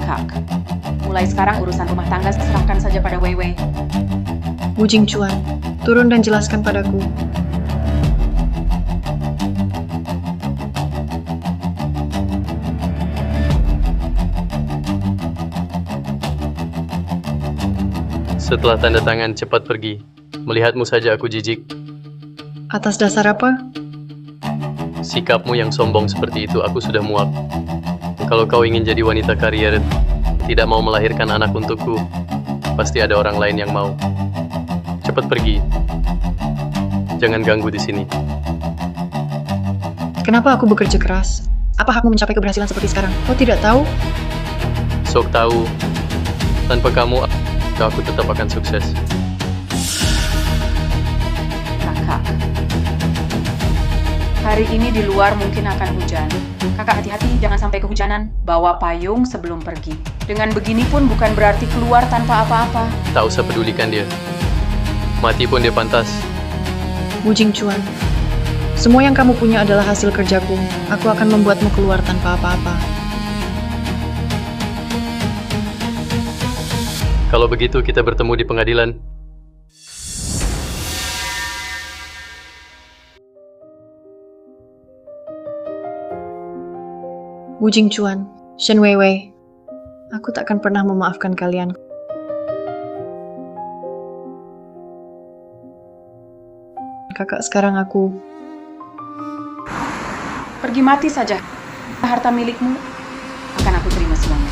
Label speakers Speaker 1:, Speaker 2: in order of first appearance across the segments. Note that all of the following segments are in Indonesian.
Speaker 1: Kakak, mulai sekarang urusan rumah tangga serahkan saja pada Wei Wei.
Speaker 2: Bu Jingchuan, turun dan jelaskan padaku.
Speaker 3: Setelah tanda tangan cepat pergi. Melihatmu saja aku jijik.
Speaker 2: Atas dasar apa?
Speaker 3: Sikapmu yang sombong seperti itu aku sudah muak. Kalau kau ingin jadi wanita karier, tidak mau melahirkan anak untukku, pasti ada orang lain yang mau. Cepat pergi. Jangan ganggu di sini.
Speaker 2: Kenapa aku bekerja keras? Apa hakmu mencapai keberhasilan seperti sekarang? Kau tidak tahu?
Speaker 3: Sok tahu, tanpa kamu, aku tetap akan sukses.
Speaker 1: Kakak, hari ini di luar mungkin akan hujan. Kakak hati-hati jangan sampai kehujanan. Bawa payung sebelum pergi. Dengan begini pun bukan berarti keluar tanpa apa-apa.
Speaker 3: Tak usah pedulikan dia. Mati pun dia pantas.
Speaker 2: Bu Jingchuan, semua yang kamu punya adalah hasil kerjaku. Aku akan membuatmu keluar tanpa apa-apa.
Speaker 3: Kalau begitu kita bertemu di pengadilan.
Speaker 2: Bu Jingchuan, Shen Weiwei, aku takkan pernah memaafkan kalian. Kakak, sekarang aku...
Speaker 1: Pergi mati saja. Harta milikmu akan aku terima semuanya.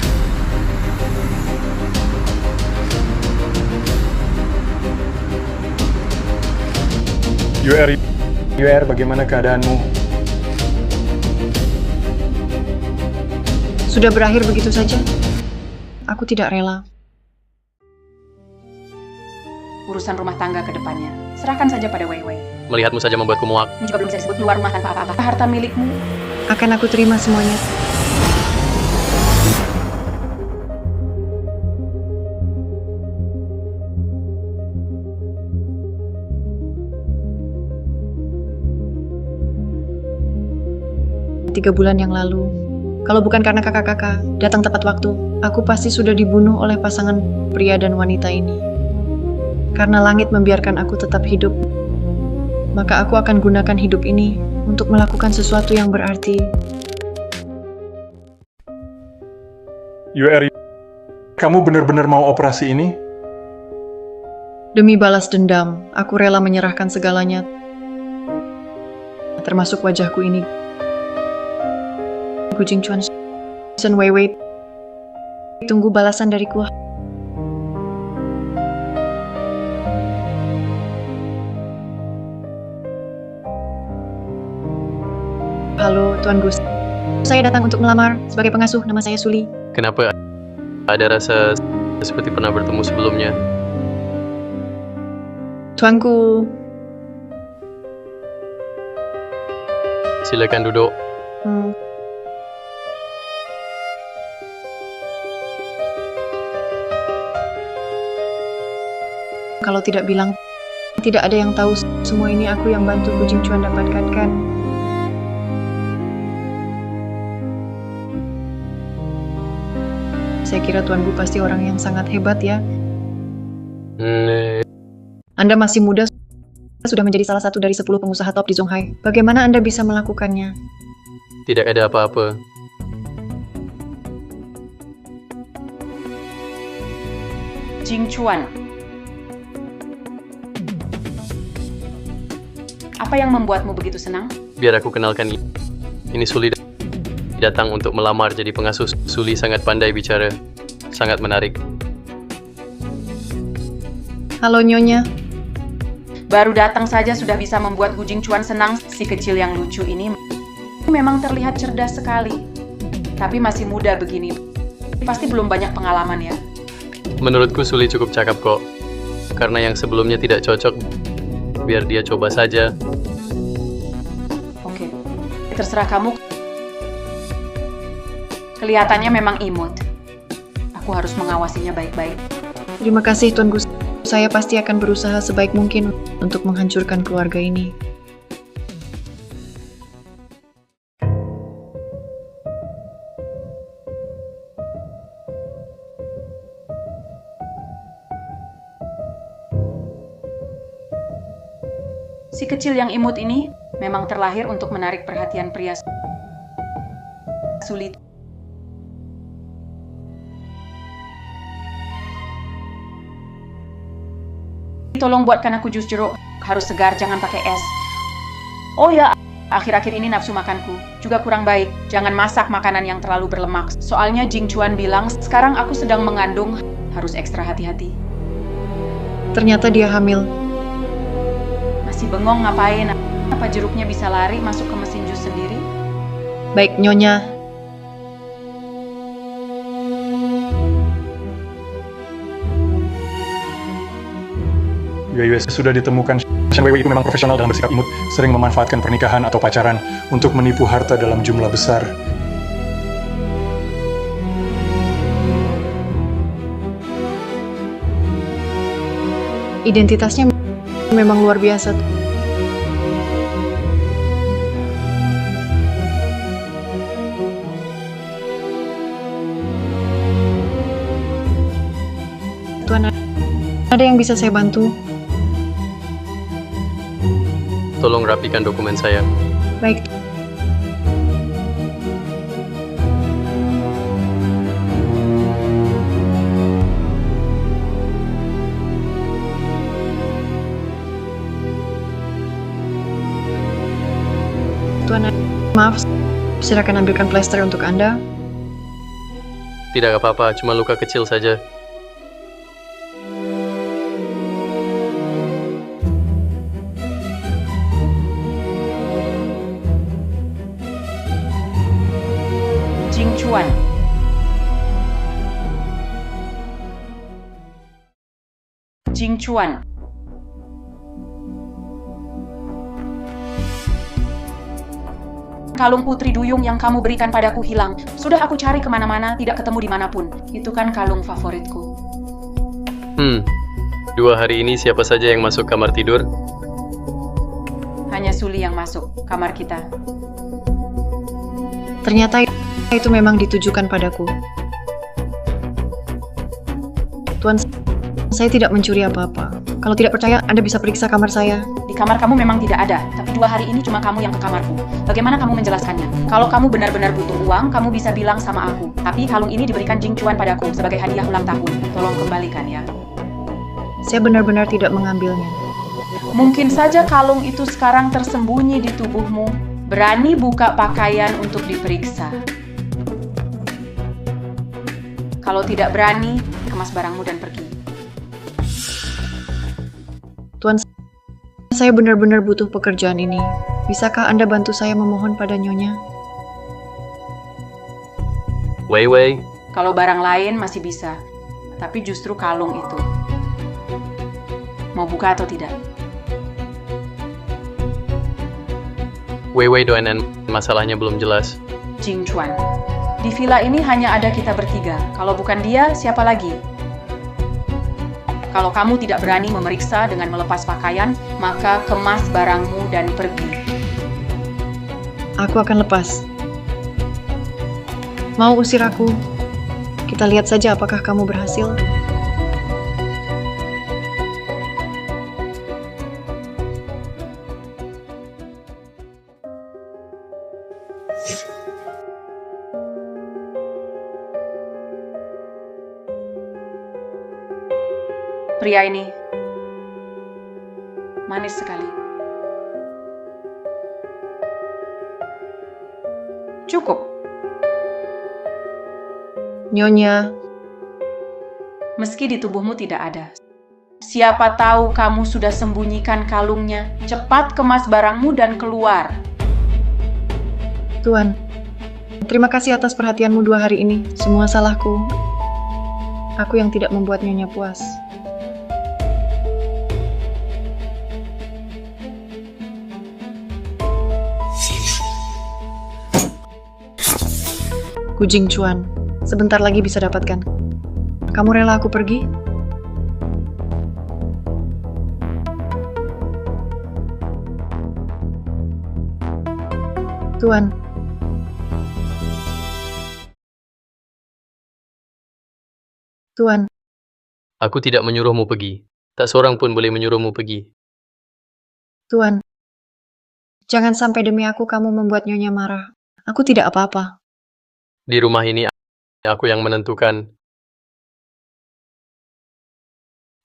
Speaker 4: UR, bagaimana keadaanmu?
Speaker 2: Sudah berakhir begitu saja? Aku tidak rela.
Speaker 1: Urusan rumah tangga ke depannya serahkan saja pada Wei Wei.
Speaker 3: Melihatmu saja membuatku muak.
Speaker 1: Ini juga belum bisa disebut keluar rumah tanpa apa-apa. Harta milikmu
Speaker 2: Akan aku terima semuanya. Tiga bulan yang lalu, kalau bukan karena kakak-kakak datang tepat waktu, aku pasti sudah dibunuh oleh pasangan pria dan wanita ini. Karena langit membiarkan aku tetap hidup, maka aku akan gunakan hidup ini untuk melakukan sesuatu yang berarti.
Speaker 4: UR, kamu benar-benar mau operasi ini?
Speaker 2: Demi balas dendam, aku rela menyerahkan segalanya, termasuk wajahku ini. Bu Jingchuan, Shen Weiwei, tunggu balasan dariku. Halo, Tuan Gus. Saya datang untuk melamar sebagai pengasuh. Nama saya Suli.
Speaker 3: Kenapa ada rasa seperti pernah bertemu sebelumnya?
Speaker 2: Tuanku,
Speaker 3: Silakan duduk.
Speaker 2: Kalau tidak bilang, tidak ada yang tahu. Semua ini aku yang bantu Bu Jingchuan dapatkan, kan? Saya kira Tuan Gu pasti orang yang sangat hebat ya. Anda masih muda, sudah menjadi salah satu dari 10 pengusaha top di Zhonghai. Bagaimana Anda bisa melakukannya?
Speaker 3: Tidak ada apa-apa.
Speaker 1: Jingchuan. Apa yang membuatmu begitu senang?
Speaker 3: Biar aku kenalkan. Ini Suli datang untuk melamar jadi pengasuh. Suli sangat pandai bicara. Sangat menarik.
Speaker 2: Halo Nyonya.
Speaker 1: Baru datang saja sudah bisa membuat Gu Jingchuan senang. Si kecil yang lucu ini memang terlihat cerdas sekali. Tapi masih muda begini. Pasti belum banyak pengalaman ya.
Speaker 3: Menurutku Suli cukup cakap kok. Karena yang sebelumnya tidak cocok, biar dia coba saja.
Speaker 1: Oke, terserah kamu. Kelihatannya memang imut. Aku harus mengawasinya baik-baik.
Speaker 2: Terima kasih Tuan Gus. Saya pasti akan berusaha sebaik mungkin untuk menghancurkan keluarga ini.
Speaker 1: Si kecil yang imut ini memang terlahir untuk menarik perhatian pria sulit. Tolong buatkan aku jus jeruk. Harus segar, jangan pakai es. Oh ya, akhir-akhir ini nafsu makanku juga kurang baik. Jangan masak makanan yang terlalu berlemak. Soalnya Jing Chuan bilang, sekarang aku sedang mengandung. Harus ekstra hati-hati.
Speaker 2: Ternyata dia hamil.
Speaker 1: Masih bengong ngapain? Apa jeruknya bisa lari masuk ke mesin jus sendiri?
Speaker 2: Baik, Nyonya.
Speaker 4: Yue sudah ditemukan. Shen Weiwei itu memang profesional dalam bersikap imut, sering memanfaatkan pernikahan atau pacaran untuk menipu harta dalam jumlah besar.
Speaker 2: Identitasnya memang luar biasa. Tuan, ada yang bisa saya bantu?
Speaker 3: Tolong rapikan dokumen saya.
Speaker 2: Baik. Tuan, maaf, silakan ambilkan plester untuk Anda.
Speaker 3: Tidak apa-apa, cuma luka kecil saja.
Speaker 1: Jing Chuan. Jing Chuan. Kalung putri duyung yang kamu berikan padaku hilang. Sudah aku cari kemana-mana, tidak ketemu dimanapun. Itu kan kalung favoritku.
Speaker 3: 2 hari ini siapa saja yang masuk kamar tidur?
Speaker 1: Hanya Suli yang masuk kamar kita.
Speaker 2: Ternyata itu memang ditujukan padaku. Tuan, saya tidak mencuri apa-apa. Kalau tidak percaya, Anda bisa periksa kamar saya.
Speaker 1: Di kamar kamu memang tidak ada, tapi 2 hari ini cuma kamu yang ke kamarku. Bagaimana kamu menjelaskannya? Kalau kamu benar-benar butuh uang, kamu bisa bilang sama aku. Tapi kalung ini diberikan Jing Chuan padaku sebagai hadiah ulang tahun. Tolong kembalikan ya.
Speaker 2: Saya benar-benar tidak mengambilnya.
Speaker 1: Mungkin saja kalung itu sekarang tersembunyi di tubuhmu. Berani buka pakaian untuk diperiksa. Kalau tidak berani, kemas barangmu dan pergi.
Speaker 2: Tuan, saya benar-benar butuh pekerjaan ini. Bisakah Anda bantu saya memohon pada Nyonya?
Speaker 3: Weiwei,
Speaker 1: Kalau barang lain masih bisa, tapi justru kalung itu. Mau buka atau tidak?
Speaker 3: Weiwei Doanen, masalahnya belum jelas.
Speaker 1: Jing Chuan. Di villa ini hanya ada kita bertiga. Kalau bukan dia, siapa lagi? Kalau kamu tidak berani memeriksa dengan melepas pakaian, maka kemas barangmu dan pergi.
Speaker 2: Aku akan lepas. Mau usir aku? Kita lihat saja apakah kamu berhasil.
Speaker 1: Pria ini manis sekali. Cukup.
Speaker 2: Nyonya,
Speaker 1: Meski di tubuhmu tidak ada. Siapa tahu kamu sudah sembunyikan kalungnya. Cepat kemas barangmu dan keluar.
Speaker 2: Tuan, terima kasih atas perhatianmu 2 hari ini. Semua salahku. Aku yang tidak membuat Nyonya puas. Jing Chuan, sebentar lagi bisa dapatkan. Kamu rela aku pergi? Tuan. Tuan,
Speaker 3: Aku tidak menyuruhmu pergi. Tak seorang pun boleh menyuruhmu pergi.
Speaker 2: Tuan, jangan sampai demi aku kamu membuat Nyonya marah. Aku tidak apa-apa.
Speaker 3: Di rumah ini aku yang menentukan.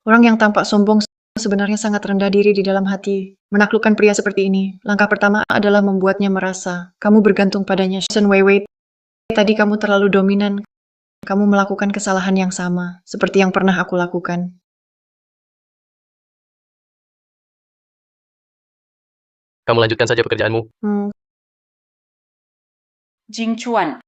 Speaker 2: Orang yang tampak sombong sebenarnya sangat rendah diri di dalam hati. Menaklukkan pria seperti ini, langkah pertama adalah membuatnya merasa kamu bergantung padanya. Shen Weiwei, tadi kamu terlalu dominan. Kamu melakukan kesalahan yang sama, seperti yang pernah aku lakukan.
Speaker 3: Kamu lanjutkan saja pekerjaanmu.
Speaker 1: Jing Chuan,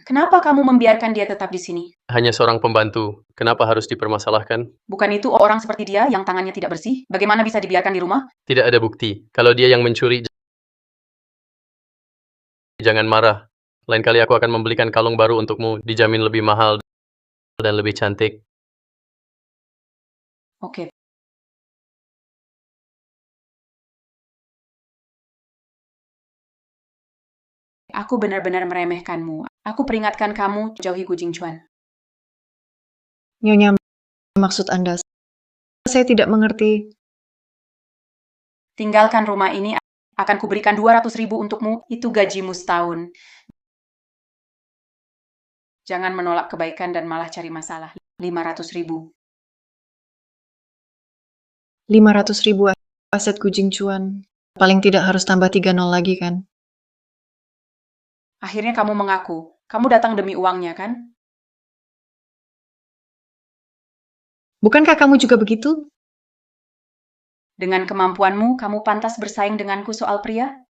Speaker 1: kenapa kamu membiarkan dia tetap di sini?
Speaker 3: Hanya seorang pembantu. Kenapa harus dipermasalahkan?
Speaker 1: Bukan itu orang seperti dia yang tangannya tidak bersih? Bagaimana bisa dibiarkan di rumah?
Speaker 3: Tidak ada bukti. Kalau dia yang mencuri, jangan marah. Lain kali aku akan membelikan kalung baru untukmu, dijamin lebih mahal dan lebih cantik.
Speaker 1: Oke. Aku benar-benar meremehkanmu. Aku peringatkan kamu, jauhi Gu Jingchuan.
Speaker 2: Nyonya, maksud Anda, saya tidak mengerti.
Speaker 1: Tinggalkan rumah ini, akan kuberikan 200.000 untukmu, itu gajimu setahun. Jangan menolak kebaikan dan malah cari masalah. 500.000.
Speaker 2: 500.000 aset Gu Jingchuan. Paling tidak harus tambah 3 nol lagi kan?
Speaker 1: Akhirnya kamu mengaku, kamu datang demi uangnya kan?
Speaker 2: Bukankah kamu juga begitu?
Speaker 1: Dengan kemampuanmu, kamu pantas bersaing denganku soal pria?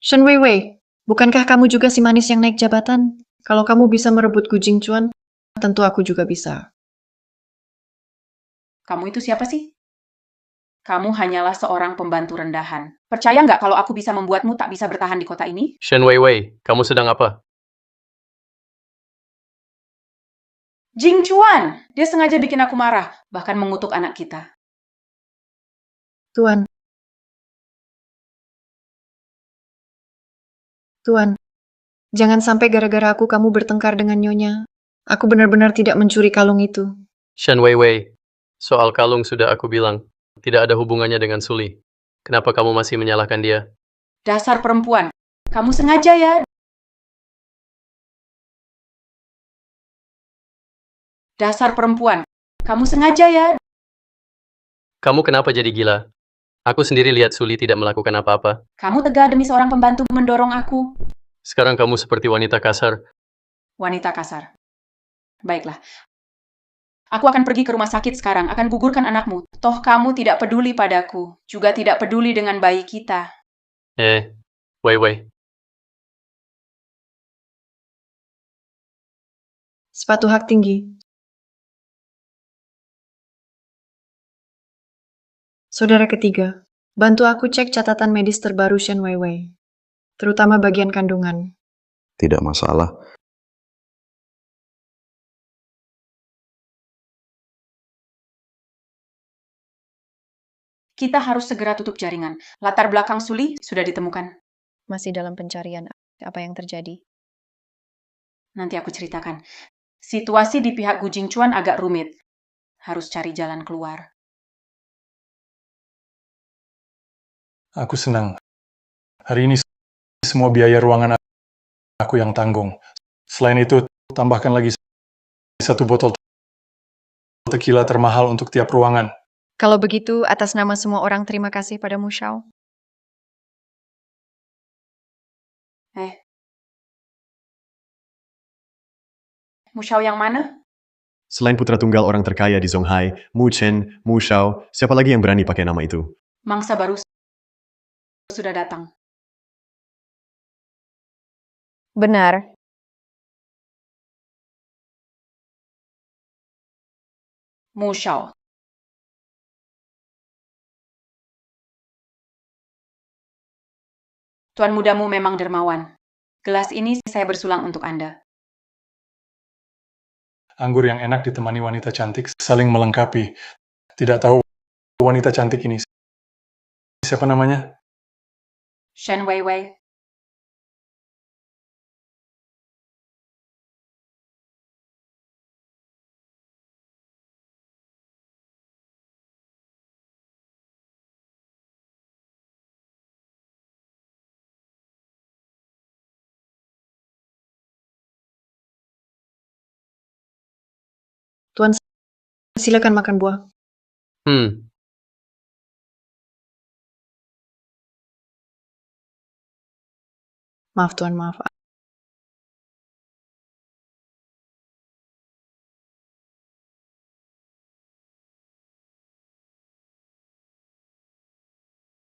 Speaker 2: Shen Weiwei, bukankah kamu juga si manis yang naik jabatan? Kalau kamu bisa merebut Gu Jingchuan, tentu aku juga bisa.
Speaker 1: Kamu itu siapa sih? Kamu hanyalah seorang pembantu rendahan. Percaya nggak kalau aku bisa membuatmu tak bisa bertahan di kota ini?
Speaker 3: Shen Weiwei, kamu sedang apa?
Speaker 1: Jing Chuan! Dia sengaja bikin aku marah, bahkan mengutuk anak kita.
Speaker 2: Tuan, jangan sampai gara-gara aku kamu bertengkar dengan Nyonya. Aku benar-benar tidak mencuri kalung itu.
Speaker 3: Shen Weiwei, soal kalung sudah aku bilang. Tidak ada hubungannya dengan Suli. Kenapa kamu masih menyalahkan dia?
Speaker 1: Dasar perempuan, kamu sengaja ya? Dasar perempuan, kamu sengaja ya?
Speaker 3: Kamu kenapa jadi gila? Aku sendiri lihat Suli tidak melakukan apa-apa.
Speaker 1: Kamu tega demi seorang pembantu mendorong aku.
Speaker 3: Sekarang kamu seperti wanita kasar.
Speaker 1: Wanita kasar. Baiklah. Aku akan pergi ke rumah sakit sekarang, akan gugurkan anakmu. Toh kamu tidak peduli padaku, juga tidak peduli dengan bayi kita.
Speaker 3: Weiwei.
Speaker 2: Sepatu hak tinggi. Saudara ketiga, bantu aku cek catatan medis terbaru Shen Weiwei, terutama bagian kandungan.
Speaker 5: Tidak masalah.
Speaker 1: Kita harus segera tutup jaringan. Latar belakang Suli sudah ditemukan.
Speaker 2: Masih dalam pencarian apa yang terjadi.
Speaker 1: Nanti aku ceritakan. Situasi di pihak Gu Jingchuan agak rumit. Harus cari jalan keluar.
Speaker 4: Aku senang. Hari ini semua biaya ruangan aku yang tanggung. Selain itu, tambahkan lagi 1 botol tequila termahal untuk tiap ruangan.
Speaker 2: Kalau begitu, atas nama semua orang terima kasih pada Mushao.
Speaker 1: Mushao yang mana?
Speaker 6: Selain putra tunggal orang terkaya di Zonghai, Mu Chen, Mu Shao, siapa lagi yang berani pakai nama itu?
Speaker 1: Mangsa baru sudah datang.
Speaker 2: Benar.
Speaker 1: Mushao. Tuan mudamu memang dermawan. Gelas ini saya bersulang untuk Anda.
Speaker 4: Anggur yang enak ditemani wanita cantik saling melengkapi. Tidak tahu wanita cantik ini siapa namanya?
Speaker 1: Shen Weiwei.
Speaker 2: silakan makan buah. Maaf Tuan, maaf.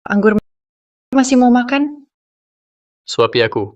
Speaker 2: Anggur masih mau makan?
Speaker 3: Suapi aku.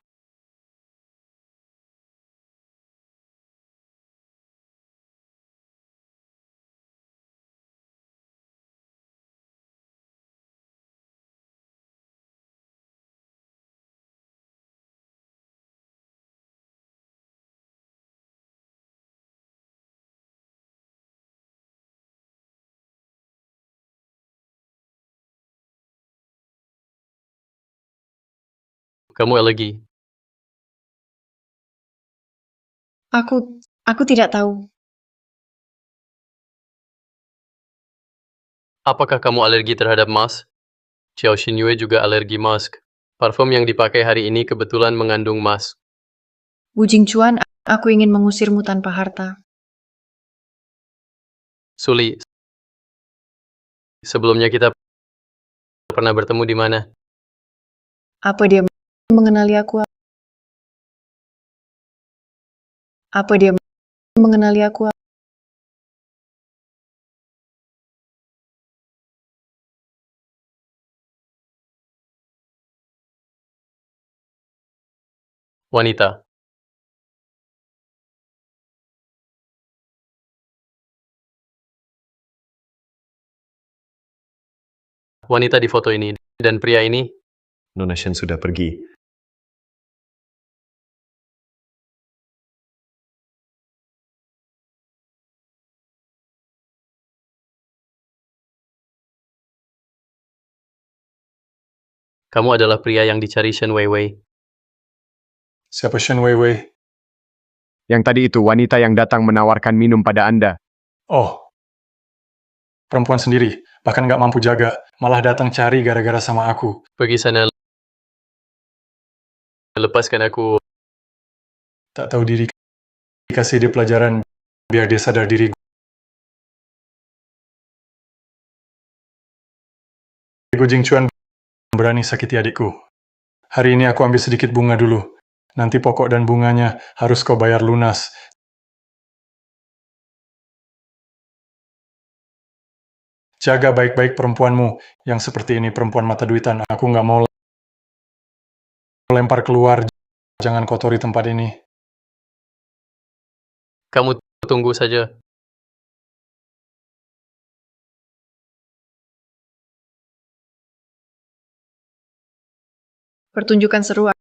Speaker 3: Kamu alergi.
Speaker 2: Aku tidak tahu.
Speaker 3: Apakah kamu alergi terhadap mask? Xiao Xinyue juga alergi mask. Parfum yang dipakai hari ini kebetulan mengandung mask.
Speaker 2: Bu Jingchuan, aku ingin mengusirmu tanpa harta.
Speaker 3: Suli, sebelumnya kita pernah bertemu di mana?
Speaker 2: Apa dia mengenali aku? Apa dia mengenali aku?
Speaker 3: Wanita. Wanita di foto ini dan pria ini.
Speaker 6: Nona Shen sudah pergi.
Speaker 3: Kamu adalah pria yang dicari Shen Weiwei.
Speaker 4: Siapa Shen Weiwei?
Speaker 5: Yang tadi itu wanita yang datang menawarkan minum pada Anda.
Speaker 4: Oh, perempuan sendiri. Bahkan nggak mampu jaga. Malah datang cari gara-gara sama aku.
Speaker 3: Pergi sana. Lepaskan aku.
Speaker 4: Tak tahu diri. Kasih dia pelajaran biar dia sadar diri. Gu Jingchuan berani sakiti adikku. Hari ini aku ambil sedikit bunga dulu. Nanti pokok dan bunganya harus kau bayar lunas. Jaga baik-baik perempuanmu yang seperti ini, perempuan mata duitan. Aku nggak mau lempar keluar. Jangan kotori tempat ini.
Speaker 3: Kamu tunggu saja.
Speaker 2: Pertunjukan seru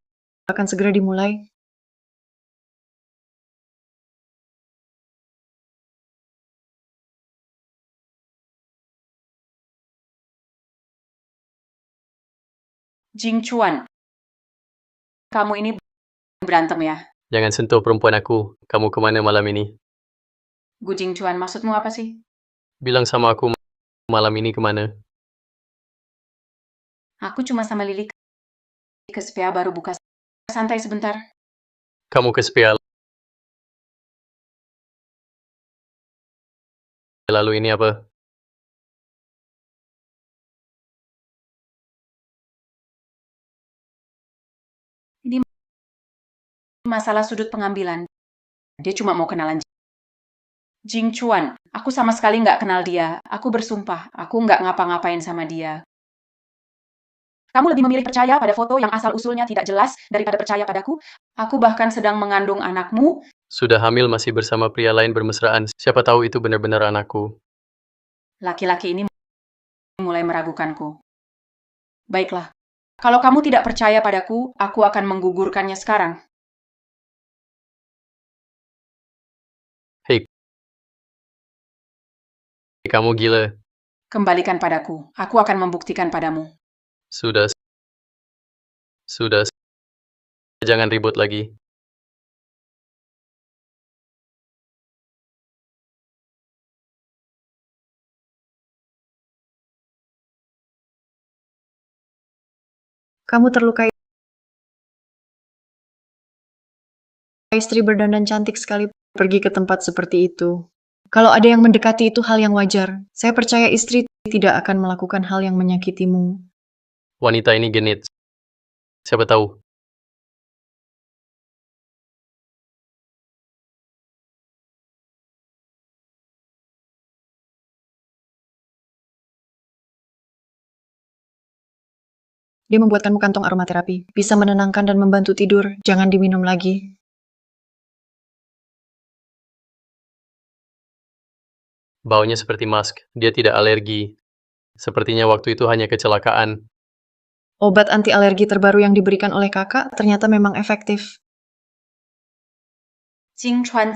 Speaker 2: akan segera dimulai.
Speaker 1: Jingchuan, kamu ini berantem ya?
Speaker 3: Jangan sentuh perempuan aku. Kamu kemana malam ini?
Speaker 1: Gu Jingchuan, maksudmu apa sih?
Speaker 3: Bilang sama aku malam ini kemana?
Speaker 1: Aku cuma sama Lili ke SPA baru buka. Santai sebentar.
Speaker 3: Kamu ke SPA. Lalu ini apa?
Speaker 1: Ini masalah sudut pengambilan. Dia cuma mau kenalan Jingchuan. Aku sama sekali nggak kenal dia. Aku bersumpah, aku nggak ngapa-ngapain sama dia. Kamu lebih memilih percaya pada foto yang asal-usulnya tidak jelas daripada percaya padaku. Aku bahkan sedang mengandung anakmu.
Speaker 3: Sudah hamil masih bersama pria lain bermesraan. Siapa tahu itu benar-benar anakku.
Speaker 1: Laki-laki ini mulai meragukanku. Baiklah. Kalau kamu tidak percaya padaku, aku akan menggugurkannya sekarang.
Speaker 3: Hei, kamu gila.
Speaker 1: Kembalikan padaku. Aku akan membuktikan padamu.
Speaker 3: Sudah. Jangan ribut lagi.
Speaker 2: Kamu terluka. Istri berdandan cantik sekali pergi ke tempat seperti itu. Kalau ada yang mendekati itu hal yang wajar. Saya percaya istri tidak akan melakukan hal yang menyakitimu.
Speaker 3: Wanita ini genit. Siapa tahu.
Speaker 2: Dia membuatkanmu kantong aromaterapi. Bisa menenangkan dan membantu tidur. Jangan diminum lagi.
Speaker 3: Baunya seperti mask. Dia tidak alergi. Sepertinya waktu itu hanya kecelakaan.
Speaker 2: Obat anti alergi terbaru yang diberikan oleh kakak ternyata memang efektif.
Speaker 1: Jing Chuan.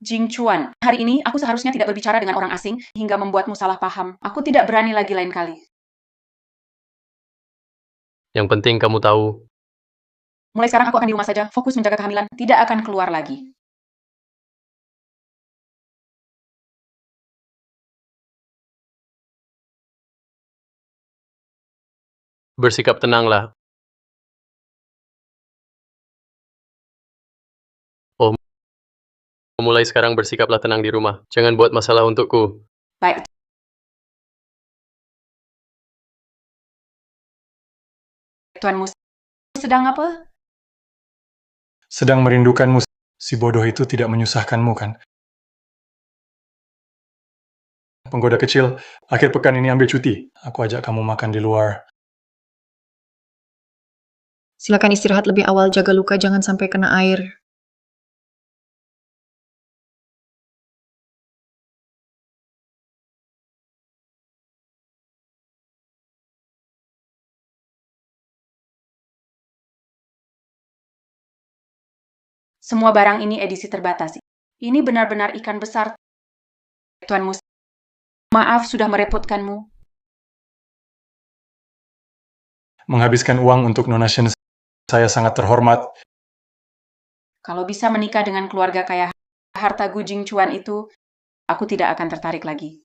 Speaker 1: Jing Chuan, hari ini aku seharusnya tidak berbicara dengan orang asing hingga membuatmu salah paham. Aku tidak berani lagi lain kali.
Speaker 3: Yang penting kamu tahu.
Speaker 1: Mulai sekarang aku akan di rumah saja, fokus menjaga kehamilan, tidak akan keluar lagi.
Speaker 3: Bersikap tenanglah. Oh, mulai sekarang bersikaplah tenang di rumah. Jangan buat masalah untukku.
Speaker 1: Baik, tuanmu sedang apa?
Speaker 4: Sedang merindukanmu. Si bodoh itu tidak menyusahkanmu, kan? Penggoda kecil, akhir pekan ini ambil cuti. Aku ajak kamu makan di luar.
Speaker 2: Silakan istirahat lebih awal, jaga luka, jangan sampai kena air.
Speaker 1: Semua barang ini edisi terbatas. Ini benar-benar ikan besar. Tuanmu, maaf sudah merepotkanmu.
Speaker 4: Menghabiskan uang untuk Nona Shen, saya sangat terhormat.
Speaker 1: Kalau bisa menikah dengan keluarga kaya harta Gu Jingchuan itu, aku tidak akan tertarik lagi.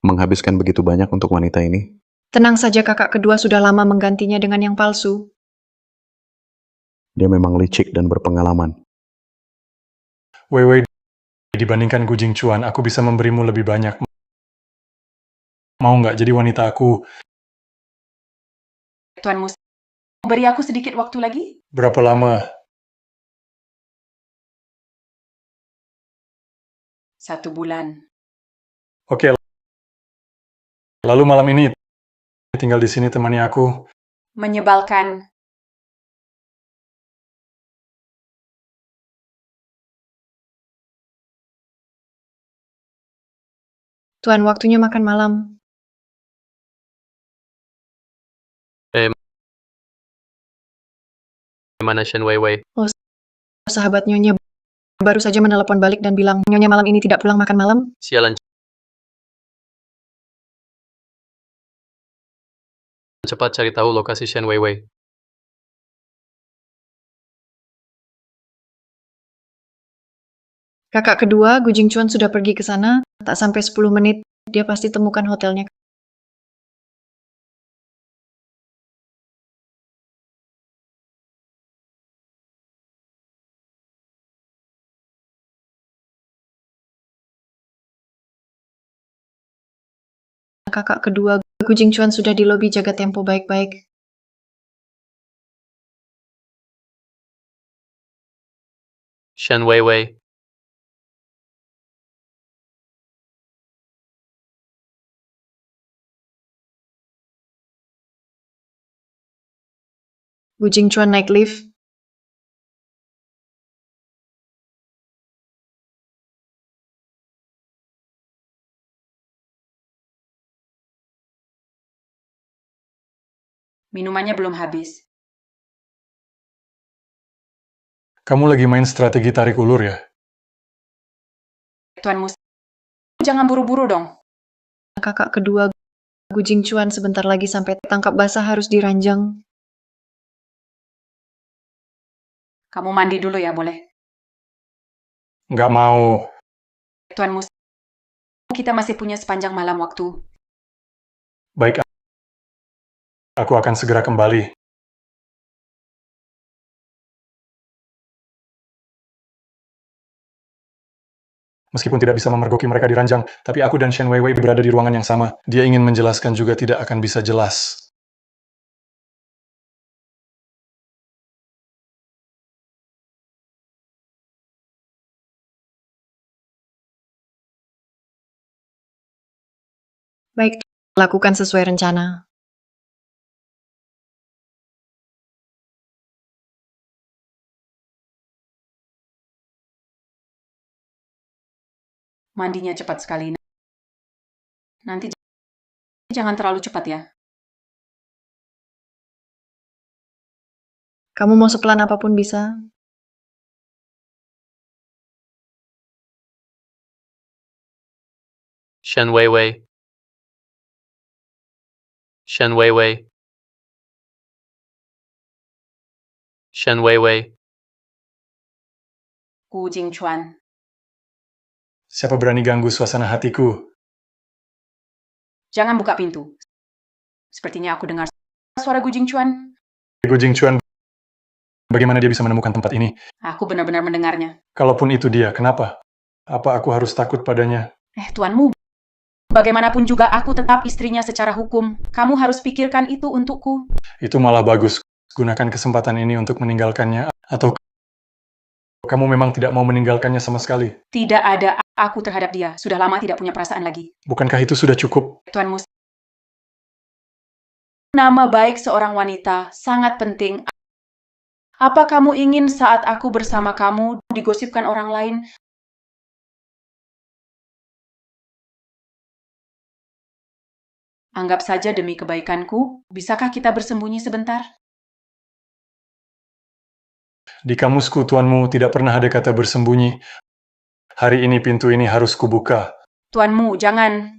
Speaker 7: Menghabiskan begitu banyak untuk wanita ini?
Speaker 2: Tenang saja, kakak kedua sudah lama menggantinya dengan yang palsu.
Speaker 7: Dia memang licik dan berpengalaman.
Speaker 4: Wei, dibandingkan Gu Jingchuan, aku bisa memberimu lebih banyak. Mau nggak jadi wanita aku?
Speaker 1: Tuanmu, beri aku sedikit waktu lagi?
Speaker 4: Berapa lama?
Speaker 1: 1 bulan.
Speaker 4: Oke, lalu malam ini tinggal di sini temani aku.
Speaker 1: Menyebalkan.
Speaker 2: Tuan, waktunya makan malam.
Speaker 3: Mana Shen Weiwei?
Speaker 2: Sahabat Nyonya baru saja menelepon balik dan bilang Nyonya malam ini tidak pulang makan malam.
Speaker 3: Sialan. Cepat cari tahu lokasi Shen Weiwei.
Speaker 2: Kakak kedua, Gu Jingchuan sudah pergi ke sana. Tak sampai 10 menit, dia pasti temukan hotelnya. Kakak kedua, Gu Jingchuan sudah di lobi, jaga tempo baik-baik.
Speaker 3: Shen Weiwei.
Speaker 2: Gu Jingchuan naik lift.
Speaker 1: Minumannya belum habis.
Speaker 4: Kamu lagi main strategi tarik ulur ya?
Speaker 1: Tuanmu, jangan buru-buru dong.
Speaker 2: Kakak kedua, Gu Jingchuan sebentar lagi sampai tangkap basah harus diranjang.
Speaker 1: Kamu mandi dulu ya, boleh?
Speaker 4: Nggak mau.
Speaker 1: Tuan Mus, kita masih punya sepanjang malam waktu.
Speaker 4: Baik, aku akan segera kembali. Meskipun tidak bisa memergoki mereka di ranjang, tapi aku dan Shen Weiwei berada di ruangan yang sama. Dia ingin menjelaskan juga tidak akan bisa jelas.
Speaker 2: Baik, lakukan sesuai rencana.
Speaker 1: Mandinya cepat sekali. Nanti jangan terlalu cepat ya.
Speaker 2: Kamu mau sepelan apapun bisa.
Speaker 3: Shen Weiwei. Shen Weiwei. Shen Weiwei.
Speaker 1: Gu Jingchuan.
Speaker 4: Siapa berani ganggu suasana hatiku?
Speaker 1: Jangan buka pintu. Sepertinya aku dengar suara Gu Jingchuan.
Speaker 4: Gu Jingchuan, bagaimana dia bisa menemukan tempat ini?
Speaker 1: Aku benar-benar mendengarnya.
Speaker 4: Kalaupun itu dia, kenapa? Apa aku harus takut padanya?
Speaker 1: Tuanmu, bagaimanapun juga aku tetap istrinya secara hukum. Kamu harus pikirkan itu untukku.
Speaker 4: Itu malah bagus. Gunakan kesempatan ini untuk meninggalkannya. Atau kamu memang tidak mau meninggalkannya sama sekali?
Speaker 1: Tidak ada aku terhadap dia. Sudah lama tidak punya perasaan lagi.
Speaker 4: Bukankah itu sudah cukup?
Speaker 1: Tuanmu, nama baik seorang wanita sangat penting. Apa kamu ingin saat aku bersama kamu digosipkan orang lain? Anggap saja demi kebaikanku, bisakah kita bersembunyi sebentar?
Speaker 4: Di kamusku, tuanmu, tidak pernah ada kata bersembunyi. Hari ini pintu ini harus kubuka.
Speaker 1: Tuanmu, jangan.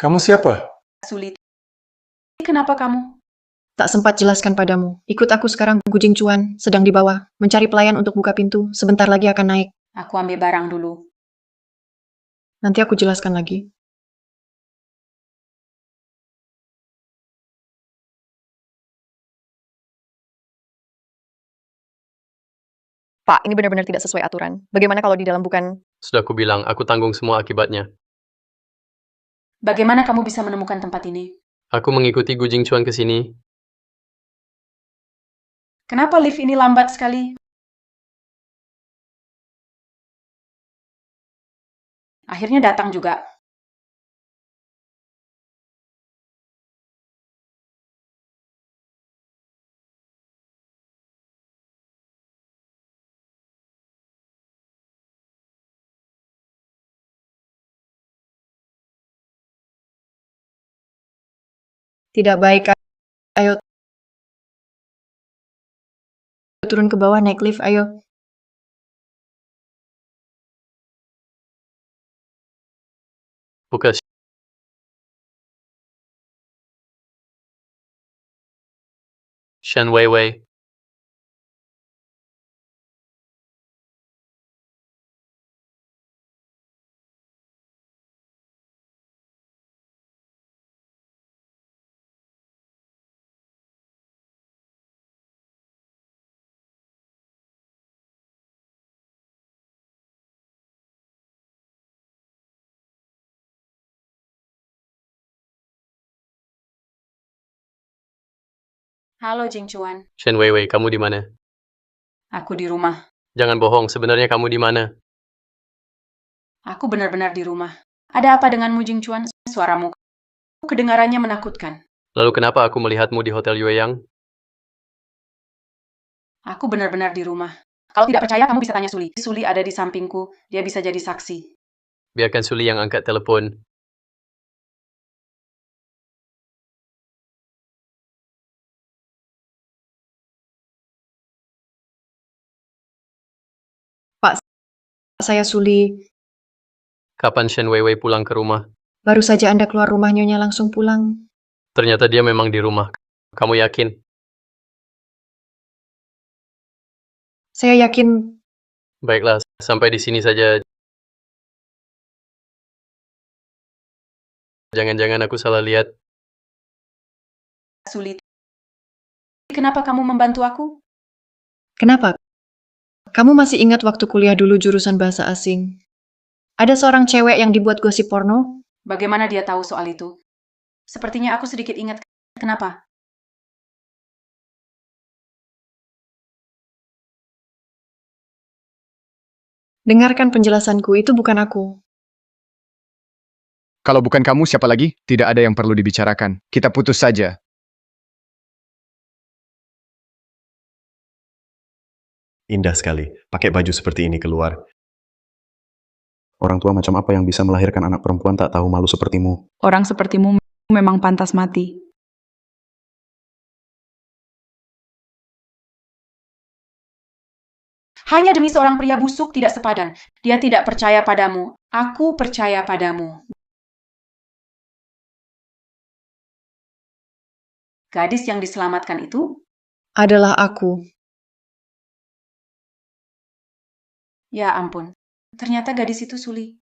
Speaker 4: Kamu siapa?
Speaker 1: Sulit. Kenapa kamu?
Speaker 2: Tak sempat jelaskan padamu. Ikut aku sekarang, Gu Jingchuan, sedang di bawah, mencari pelayan untuk buka pintu. Sebentar lagi akan naik.
Speaker 1: Aku ambil barang dulu.
Speaker 2: Nanti aku jelaskan lagi. Pak, ini benar-benar tidak sesuai aturan. Bagaimana kalau di dalam bukan...
Speaker 3: Sudah aku bilang, aku tanggung semua akibatnya.
Speaker 1: Bagaimana kamu bisa menemukan tempat ini?
Speaker 3: Aku mengikuti Gu Jingchuan ke sini.
Speaker 1: Kenapa lift ini lambat sekali? Akhirnya datang juga.
Speaker 2: Tidak baik, Kak. Ayo, turun ke bawah, naik lift, ayo.
Speaker 3: Buka Shen Weiwei.
Speaker 1: Halo, Jingchuan.
Speaker 3: Shen Weiwei, kamu di mana?
Speaker 1: Aku di rumah.
Speaker 3: Jangan bohong, sebenarnya kamu di mana?
Speaker 1: Aku benar-benar di rumah. Ada apa denganmu, Jingchuan? Suaramu kedengarannya menakutkan.
Speaker 3: Lalu kenapa aku melihatmu di Hotel Yueyang?
Speaker 1: Aku benar-benar di rumah. Kalau tidak percaya, kamu bisa tanya Suli. Suli ada di sampingku. Dia bisa jadi saksi.
Speaker 3: Biarkan Suli yang angkat telepon.
Speaker 2: Pak, saya Suli.
Speaker 3: Kapan Shen Weiwei pulang ke rumah?
Speaker 2: Baru saja Anda keluar rumah Nyonya langsung pulang.
Speaker 3: Ternyata dia memang di rumah. Kamu yakin?
Speaker 2: Saya yakin
Speaker 3: Baiklah, sampai di sini saja. Jangan-jangan aku salah lihat.
Speaker 1: Sulit. Kenapa kamu membantu aku?
Speaker 2: kenapa. Kamu masih ingat waktu kuliah dulu jurusan bahasa asing? Ada seorang cewek yang dibuat gosip porno?
Speaker 1: Bagaimana dia tahu soal itu? Sepertinya aku sedikit ingat. Kenapa?
Speaker 2: Dengarkan penjelasanku, itu bukan aku.
Speaker 5: Kalau bukan kamu, siapa lagi? Tidak ada yang perlu dibicarakan. Kita putus saja.
Speaker 6: Indah sekali, pakai baju seperti ini keluar.
Speaker 7: Orang tua macam apa yang bisa melahirkan anak perempuan tak tahu malu sepertimu?
Speaker 8: Orang sepertimu memang pantas mati.
Speaker 1: Hanya demi seorang pria busuk tidak sepadan. Dia tidak percaya padamu. Aku percaya padamu. Gadis yang diselamatkan itu?
Speaker 2: Adalah aku.
Speaker 1: Ya ampun. Ternyata gadis itu Suli.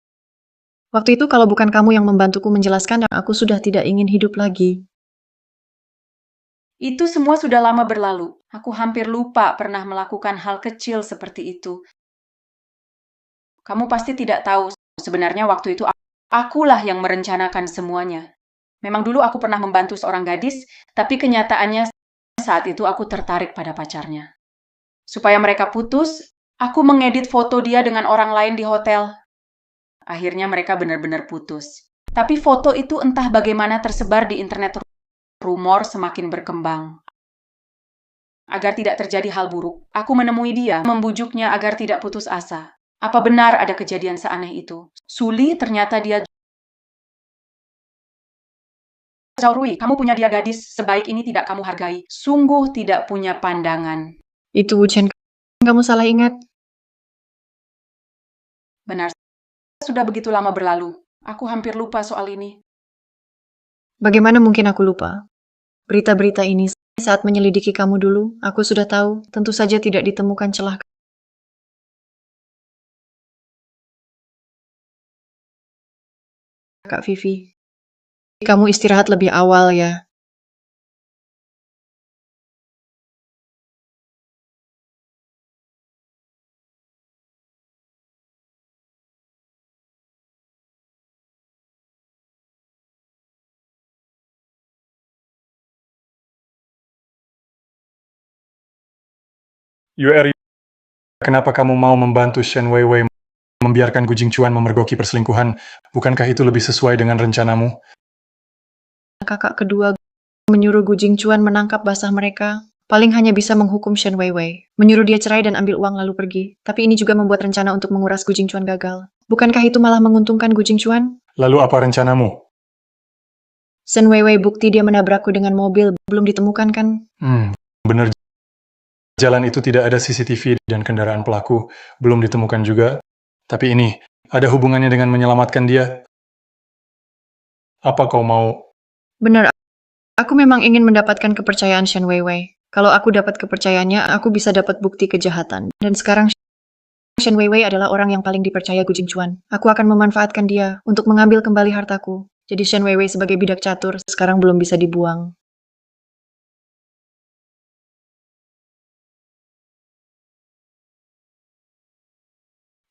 Speaker 2: Waktu itu kalau bukan kamu yang membantuku menjelaskan, aku sudah tidak ingin hidup lagi.
Speaker 1: Itu semua sudah lama berlalu. Aku hampir lupa pernah melakukan hal kecil seperti itu. Kamu pasti tidak tahu, sebenarnya waktu itu akulah yang merencanakan semuanya. Memang dulu aku pernah membantu seorang gadis, tapi kenyataannya saat itu aku tertarik pada pacarnya. Supaya mereka putus, aku mengedit foto dia dengan orang lain di hotel. Akhirnya mereka benar-benar putus. Tapi foto itu entah bagaimana tersebar di internet. Rumor semakin berkembang. Agar tidak terjadi hal buruk, aku menemui dia, membujuknya agar tidak putus asa. Apa benar ada kejadian seaneh itu? Suli, ternyata dia... Zhao Rui, kamu punya dia gadis sebaik ini tidak kamu hargai. Sungguh tidak punya pandangan.
Speaker 2: Itu Chen, kamu salah ingat.
Speaker 1: Benar, sudah begitu lama berlalu. Aku hampir lupa soal ini.
Speaker 2: Bagaimana mungkin aku lupa? Berita-berita ini saat menyelidiki kamu dulu, aku sudah tahu, tentu saja tidak ditemukan celah. Kak Vivi, kamu istirahat lebih awal ya.
Speaker 4: Yue, kenapa kamu mau membantu Shen Weiwei membiarkan Gu Jingchuan memergoki perselingkuhan? Bukankah itu lebih sesuai dengan rencanamu?
Speaker 2: Kakak kedua menyuruh Gu Jingchuan menangkap basah mereka. Paling hanya bisa menghukum Shen Weiwei. Menyuruh dia cerai dan ambil uang lalu pergi. Tapi ini juga membuat rencana untuk menguras Gu Jingchuan gagal. Bukankah itu malah menguntungkan Gu Jingchuan?
Speaker 4: Lalu apa rencanamu?
Speaker 2: Shen Weiwei bukti dia menabrakku dengan mobil belum ditemukan kan?
Speaker 4: Benar. Jalan itu tidak ada CCTV dan kendaraan pelaku belum ditemukan juga. Tapi ini ada hubungannya dengan menyelamatkan dia. Apa kau mau?
Speaker 2: Benar, aku memang ingin mendapatkan kepercayaan Shen Weiwei. Kalau aku dapat kepercayaannya, aku bisa dapat bukti kejahatan. Dan sekarang Shen Weiwei adalah orang yang paling dipercaya Gu Jingchuan. Aku akan memanfaatkan dia untuk mengambil kembali hartaku. Jadi Shen Weiwei sebagai bidak catur sekarang belum bisa dibuang.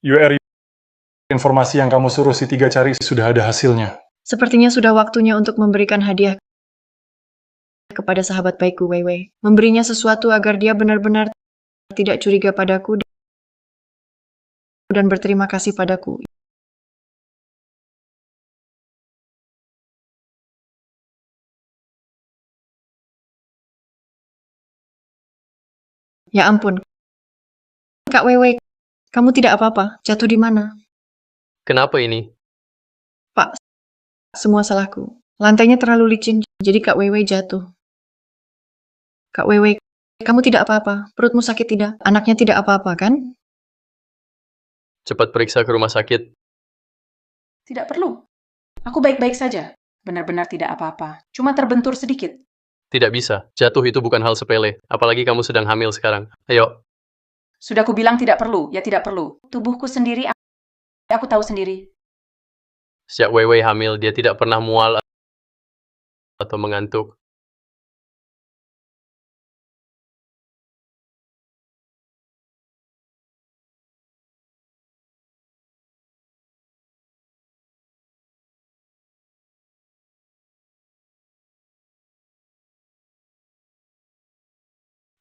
Speaker 4: Yue, informasi yang kamu suruh si Tiga cari sudah ada hasilnya.
Speaker 2: Sepertinya sudah waktunya untuk memberikan hadiah kepada sahabat baikku Weiwei. Memberinya sesuatu agar dia benar-benar tidak curiga padaku dan berterima kasih padaku. Ya ampun. Kak Weiwei, kamu tidak apa-apa? Jatuh di mana?
Speaker 3: Kenapa ini?
Speaker 2: Pak, semua salahku. Lantainya terlalu licin, jadi Kak Weiwei jatuh. Kak Weiwei, kamu tidak apa-apa? Perutmu sakit tidak? Anaknya tidak apa-apa, kan?
Speaker 3: Cepat periksa ke rumah sakit.
Speaker 1: Tidak perlu. Aku baik-baik saja. Benar-benar tidak apa-apa. Cuma terbentur sedikit.
Speaker 3: Tidak bisa. Jatuh itu bukan hal sepele. Apalagi kamu sedang hamil sekarang. Ayo.
Speaker 1: Sudah ku bilang tidak perlu. Ya tidak perlu. Tubuhku sendiri, aku tahu sendiri.
Speaker 3: Sejak Weiwei hamil, dia tidak pernah mual atau mengantuk.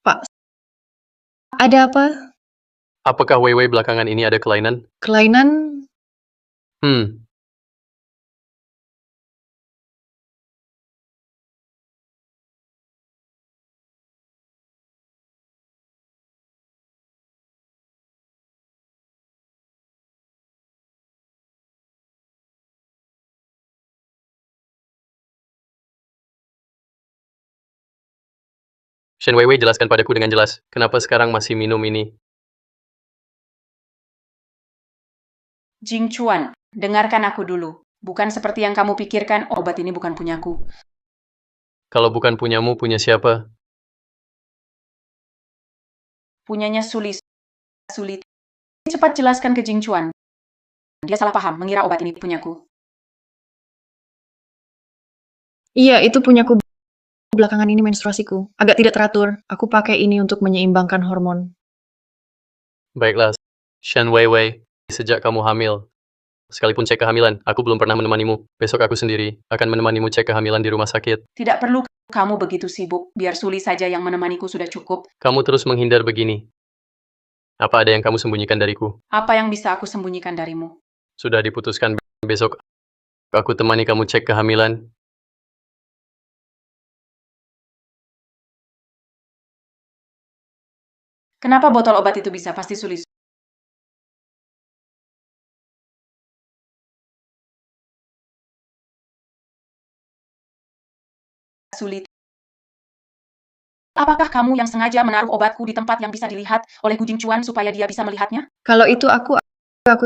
Speaker 2: Pak, ada apa?
Speaker 3: Apakah Weiwei belakangan ini ada kelainan?
Speaker 2: Kelainan?
Speaker 3: Hmm, Shen Weiwei jelaskan padaku dengan jelas. Kenapa sekarang masih minum ini?
Speaker 1: Jing Chuan, dengarkan aku dulu. Bukan seperti yang kamu pikirkan, obat ini bukan punyaku.
Speaker 3: Kalau bukan punyamu, punya siapa?
Speaker 1: Punyanya Suli. Suli. Cepat jelaskan ke Jing Chuan. Dia salah paham, mengira obat ini punyaku.
Speaker 2: Iya, itu punyaku. Belakangan ini menstruasiku. Agak tidak teratur. Aku pakai ini untuk menyeimbangkan hormon.
Speaker 3: Baiklah, Shen Weiwei. Sejak kamu hamil, sekalipun cek kehamilan, aku belum pernah menemanimu. Besok aku sendiri akan menemanimu cek kehamilan di rumah sakit.
Speaker 1: Tidak perlu kamu begitu sibuk. Biar Suli saja yang menemaniku sudah cukup.
Speaker 3: Kamu terus menghindar begini. Apa ada yang kamu sembunyikan dariku?
Speaker 1: Apa yang bisa aku sembunyikan darimu?
Speaker 3: Sudah diputuskan besok aku temani kamu cek kehamilan.
Speaker 1: Kenapa botol obat itu bisa? Pasti Suli. Sulit. Apakah kamu yang sengaja menaruh obatku di tempat yang bisa dilihat oleh Gu Jingchuan supaya dia bisa melihatnya?
Speaker 2: Kalau itu aku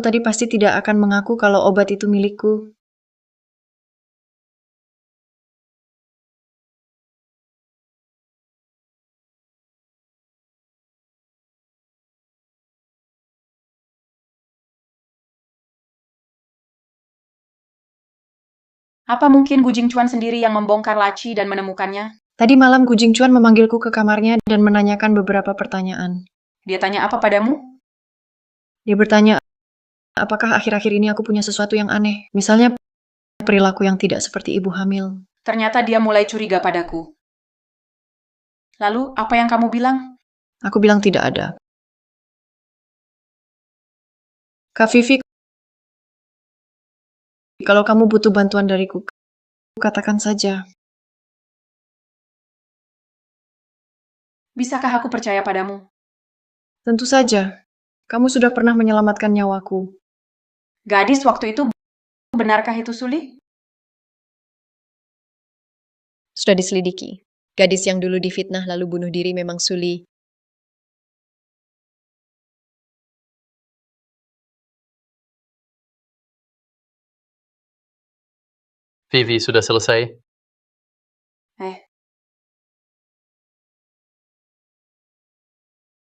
Speaker 2: tadi pasti tidak akan mengaku kalau obat itu milikku.
Speaker 1: Apa mungkin Gu Jingchuan sendiri yang membongkar laci dan menemukannya?
Speaker 2: Tadi malam Gu Jingchuan memanggilku ke kamarnya dan menanyakan beberapa pertanyaan.
Speaker 1: Dia tanya apa padamu?
Speaker 2: Dia bertanya, apakah akhir-akhir ini aku punya sesuatu yang aneh? Misalnya perilaku yang tidak seperti ibu hamil.
Speaker 1: Ternyata dia mulai curiga padaku. Lalu, apa yang kamu bilang?
Speaker 2: Aku bilang tidak ada. Kak Vivi, kalau kamu butuh bantuan dariku, katakan saja.
Speaker 1: Bisakah aku percaya padamu?
Speaker 2: Tentu saja. Kamu sudah pernah menyelamatkan nyawaku.
Speaker 1: Gadis waktu itu, benarkah itu Suli?
Speaker 2: Sudah diselidiki. Gadis yang dulu difitnah lalu bunuh diri memang Suli.
Speaker 3: Vivi, sudah selesai?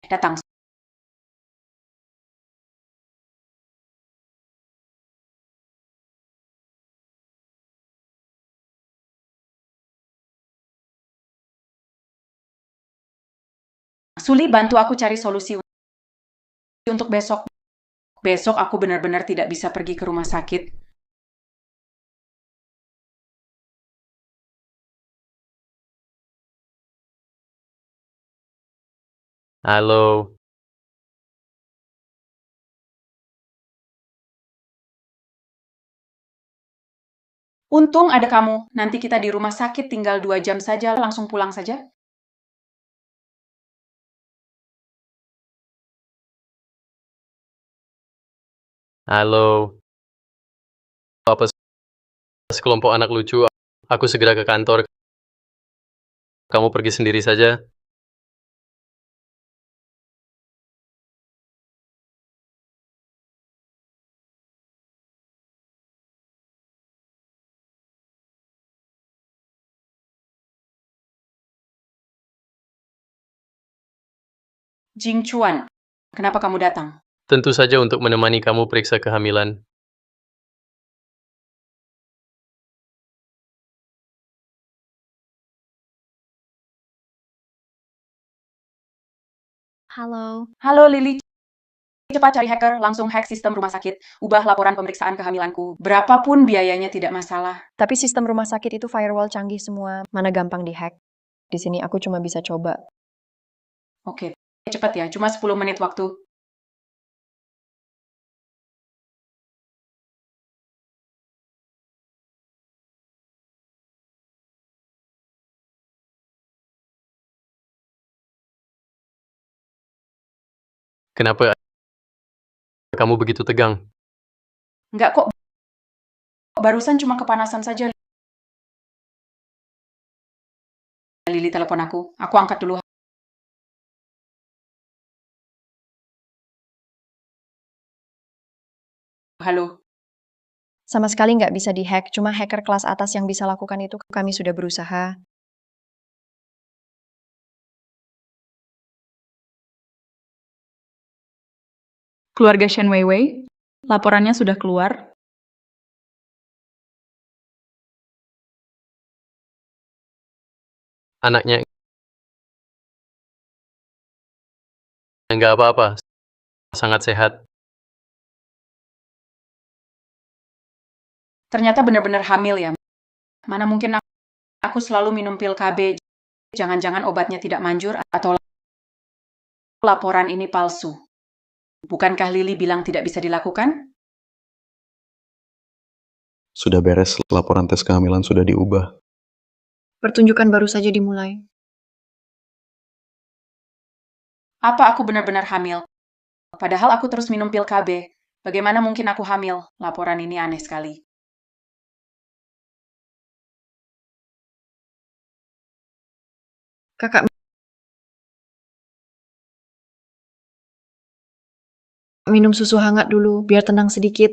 Speaker 1: Datang. Suli, bantu aku cari solusi untuk besok. Besok aku benar-benar tidak bisa pergi ke rumah sakit.
Speaker 3: Halo.
Speaker 1: Untung ada kamu. Nanti kita di rumah sakit tinggal 2 jam saja, langsung pulang saja.
Speaker 3: Halo. Apa sekelompok anak lucu? Aku segera ke kantor. Kamu pergi sendiri saja.
Speaker 1: Jing Chuan, kenapa kamu datang?
Speaker 3: Tentu saja untuk menemani kamu periksa kehamilan.
Speaker 2: Halo.
Speaker 1: Halo Lily, cepat cari hacker, langsung hack sistem rumah sakit, ubah laporan pemeriksaan kehamilanku. Berapapun biayanya tidak masalah.
Speaker 2: Tapi sistem rumah sakit itu firewall canggih semua. Mana gampang dihack. Di sini aku cuma bisa coba.
Speaker 1: Oke, cepat ya, cuma 10 menit waktu.
Speaker 3: Kenapa kamu begitu tegang?
Speaker 1: Enggak kok, barusan cuma kepanasan saja. Lily telepon aku angkat dulu. Halo.
Speaker 2: Sama sekali nggak bisa dihack, cuma hacker kelas atas yang bisa lakukan itu. Kami sudah berusaha.
Speaker 8: Keluarga Shen Weiwei, laporannya sudah keluar.
Speaker 3: Anaknya nggak apa-apa, sangat sehat.
Speaker 1: Ternyata benar-benar hamil ya. Mana mungkin aku selalu minum pil KB. Jangan-jangan obatnya tidak manjur atau laporan ini palsu. Bukankah Lily bilang tidak bisa dilakukan?
Speaker 7: Sudah beres, laporan tes kehamilan sudah diubah.
Speaker 2: Pertunjukan baru saja dimulai.
Speaker 1: Apa aku benar-benar hamil? Padahal aku terus minum pil KB. Bagaimana mungkin aku hamil? Laporan ini aneh sekali.
Speaker 2: Kakak minum susu hangat dulu, biar tenang sedikit.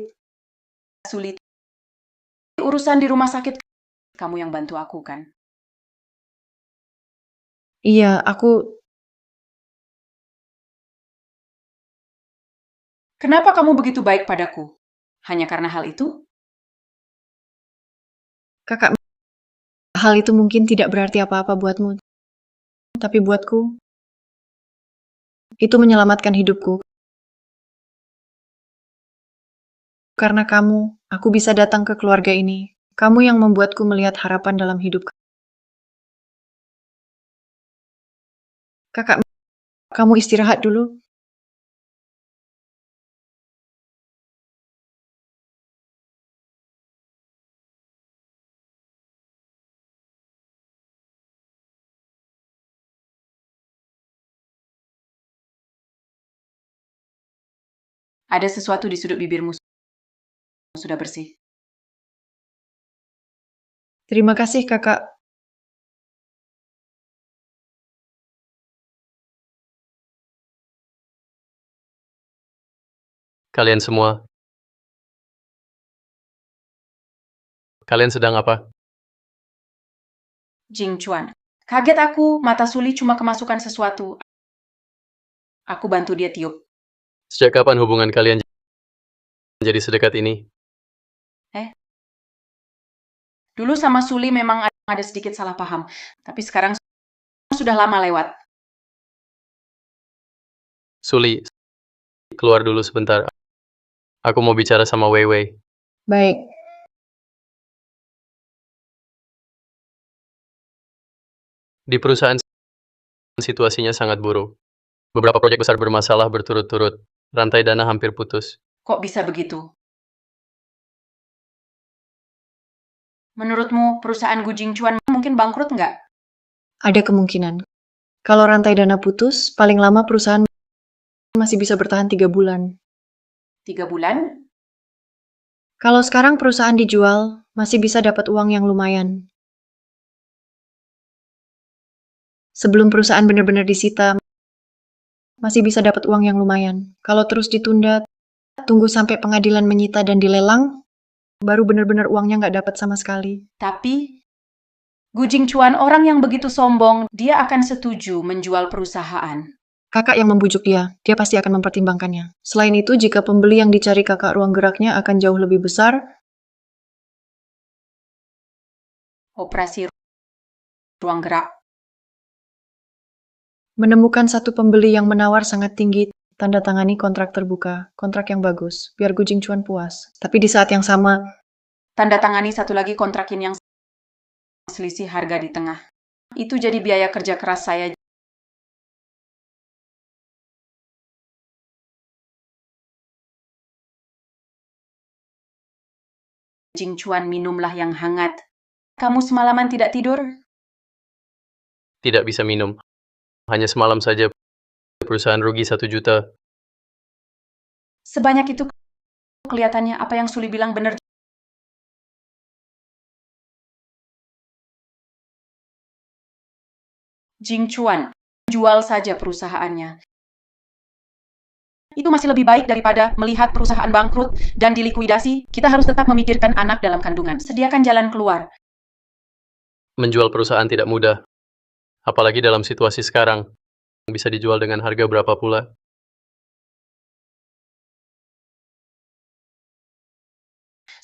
Speaker 1: Sulit. Urusan di rumah sakit, kamu yang bantu aku kan?
Speaker 2: Iya, aku...
Speaker 1: Kenapa kamu begitu baik padaku? Hanya karena hal itu?
Speaker 2: Kakak... Hal itu mungkin tidak berarti apa-apa buatmu. Tapi buatku... Itu menyelamatkan hidupku. Karena kamu, aku bisa datang ke keluarga ini. Kamu yang membuatku melihat harapan dalam hidup. Kakak, kamu istirahat dulu.
Speaker 1: Ada sesuatu di sudut bibirmu sudah bersih.
Speaker 2: Terima kasih, kakak.
Speaker 3: Kalian semua. Kalian sedang apa?
Speaker 1: Jing Chuan. Kaget aku, mata Suli cuma kemasukan sesuatu. Aku bantu dia tiup.
Speaker 3: Sejak kapan hubungan kalian jadi sedekat ini?
Speaker 1: Dulu sama Suli memang ada sedikit salah paham, tapi sekarang sudah lama lewat.
Speaker 3: Suli, keluar dulu sebentar. Aku mau bicara sama Weiwei.
Speaker 2: Baik.
Speaker 3: Di perusahaan situasinya sangat buruk. Beberapa proyek besar bermasalah berturut-turut. Rantai dana hampir putus.
Speaker 1: Kok bisa begitu? Menurutmu, perusahaan Gu Jingchuan mungkin bangkrut nggak?
Speaker 2: Ada kemungkinan. Kalau rantai dana putus, paling lama perusahaan masih bisa bertahan 3 bulan.
Speaker 1: 3 bulan?
Speaker 2: Kalau sekarang perusahaan dijual, masih bisa dapat uang yang lumayan. Sebelum perusahaan benar-benar disita, masih bisa dapat uang yang lumayan. Kalau terus ditunda, tunggu sampai pengadilan menyita dan dilelang, baru benar-benar uangnya nggak dapat sama sekali.
Speaker 1: Tapi, Gu Jingchuan orang yang begitu sombong, dia akan setuju menjual perusahaan.
Speaker 2: Kakak yang membujuk dia pasti akan mempertimbangkannya. Selain itu, jika pembeli yang dicari kakak ruang geraknya akan jauh lebih besar,
Speaker 1: Operasi ruang gerak.
Speaker 2: menemukan satu pembeli yang menawar sangat tinggi, tanda tangani kontrak terbuka, kontrak yang bagus, biar Gujing Chuan puas. Tapi di saat yang sama,
Speaker 1: Tanda tangani satu lagi kontrakin yang selisih harga di tengah. Itu jadi biaya kerja keras saya. Jing Chuan, minumlah yang hangat. Kamu semalaman tidak tidur?
Speaker 3: Tidak bisa minum. Hanya semalam saja perusahaan rugi 1 juta.
Speaker 1: Sebanyak itu kelihatannya apa yang Suli bilang benar. Jing Chuan, jual saja perusahaannya. Itu masih lebih baik daripada melihat perusahaan bangkrut dan dilikuidasi. Kita harus tetap memikirkan anak dalam kandungan. Sediakan jalan keluar.
Speaker 3: Menjual perusahaan tidak mudah. Apalagi dalam situasi sekarang. Bisa dijual dengan harga berapa pula?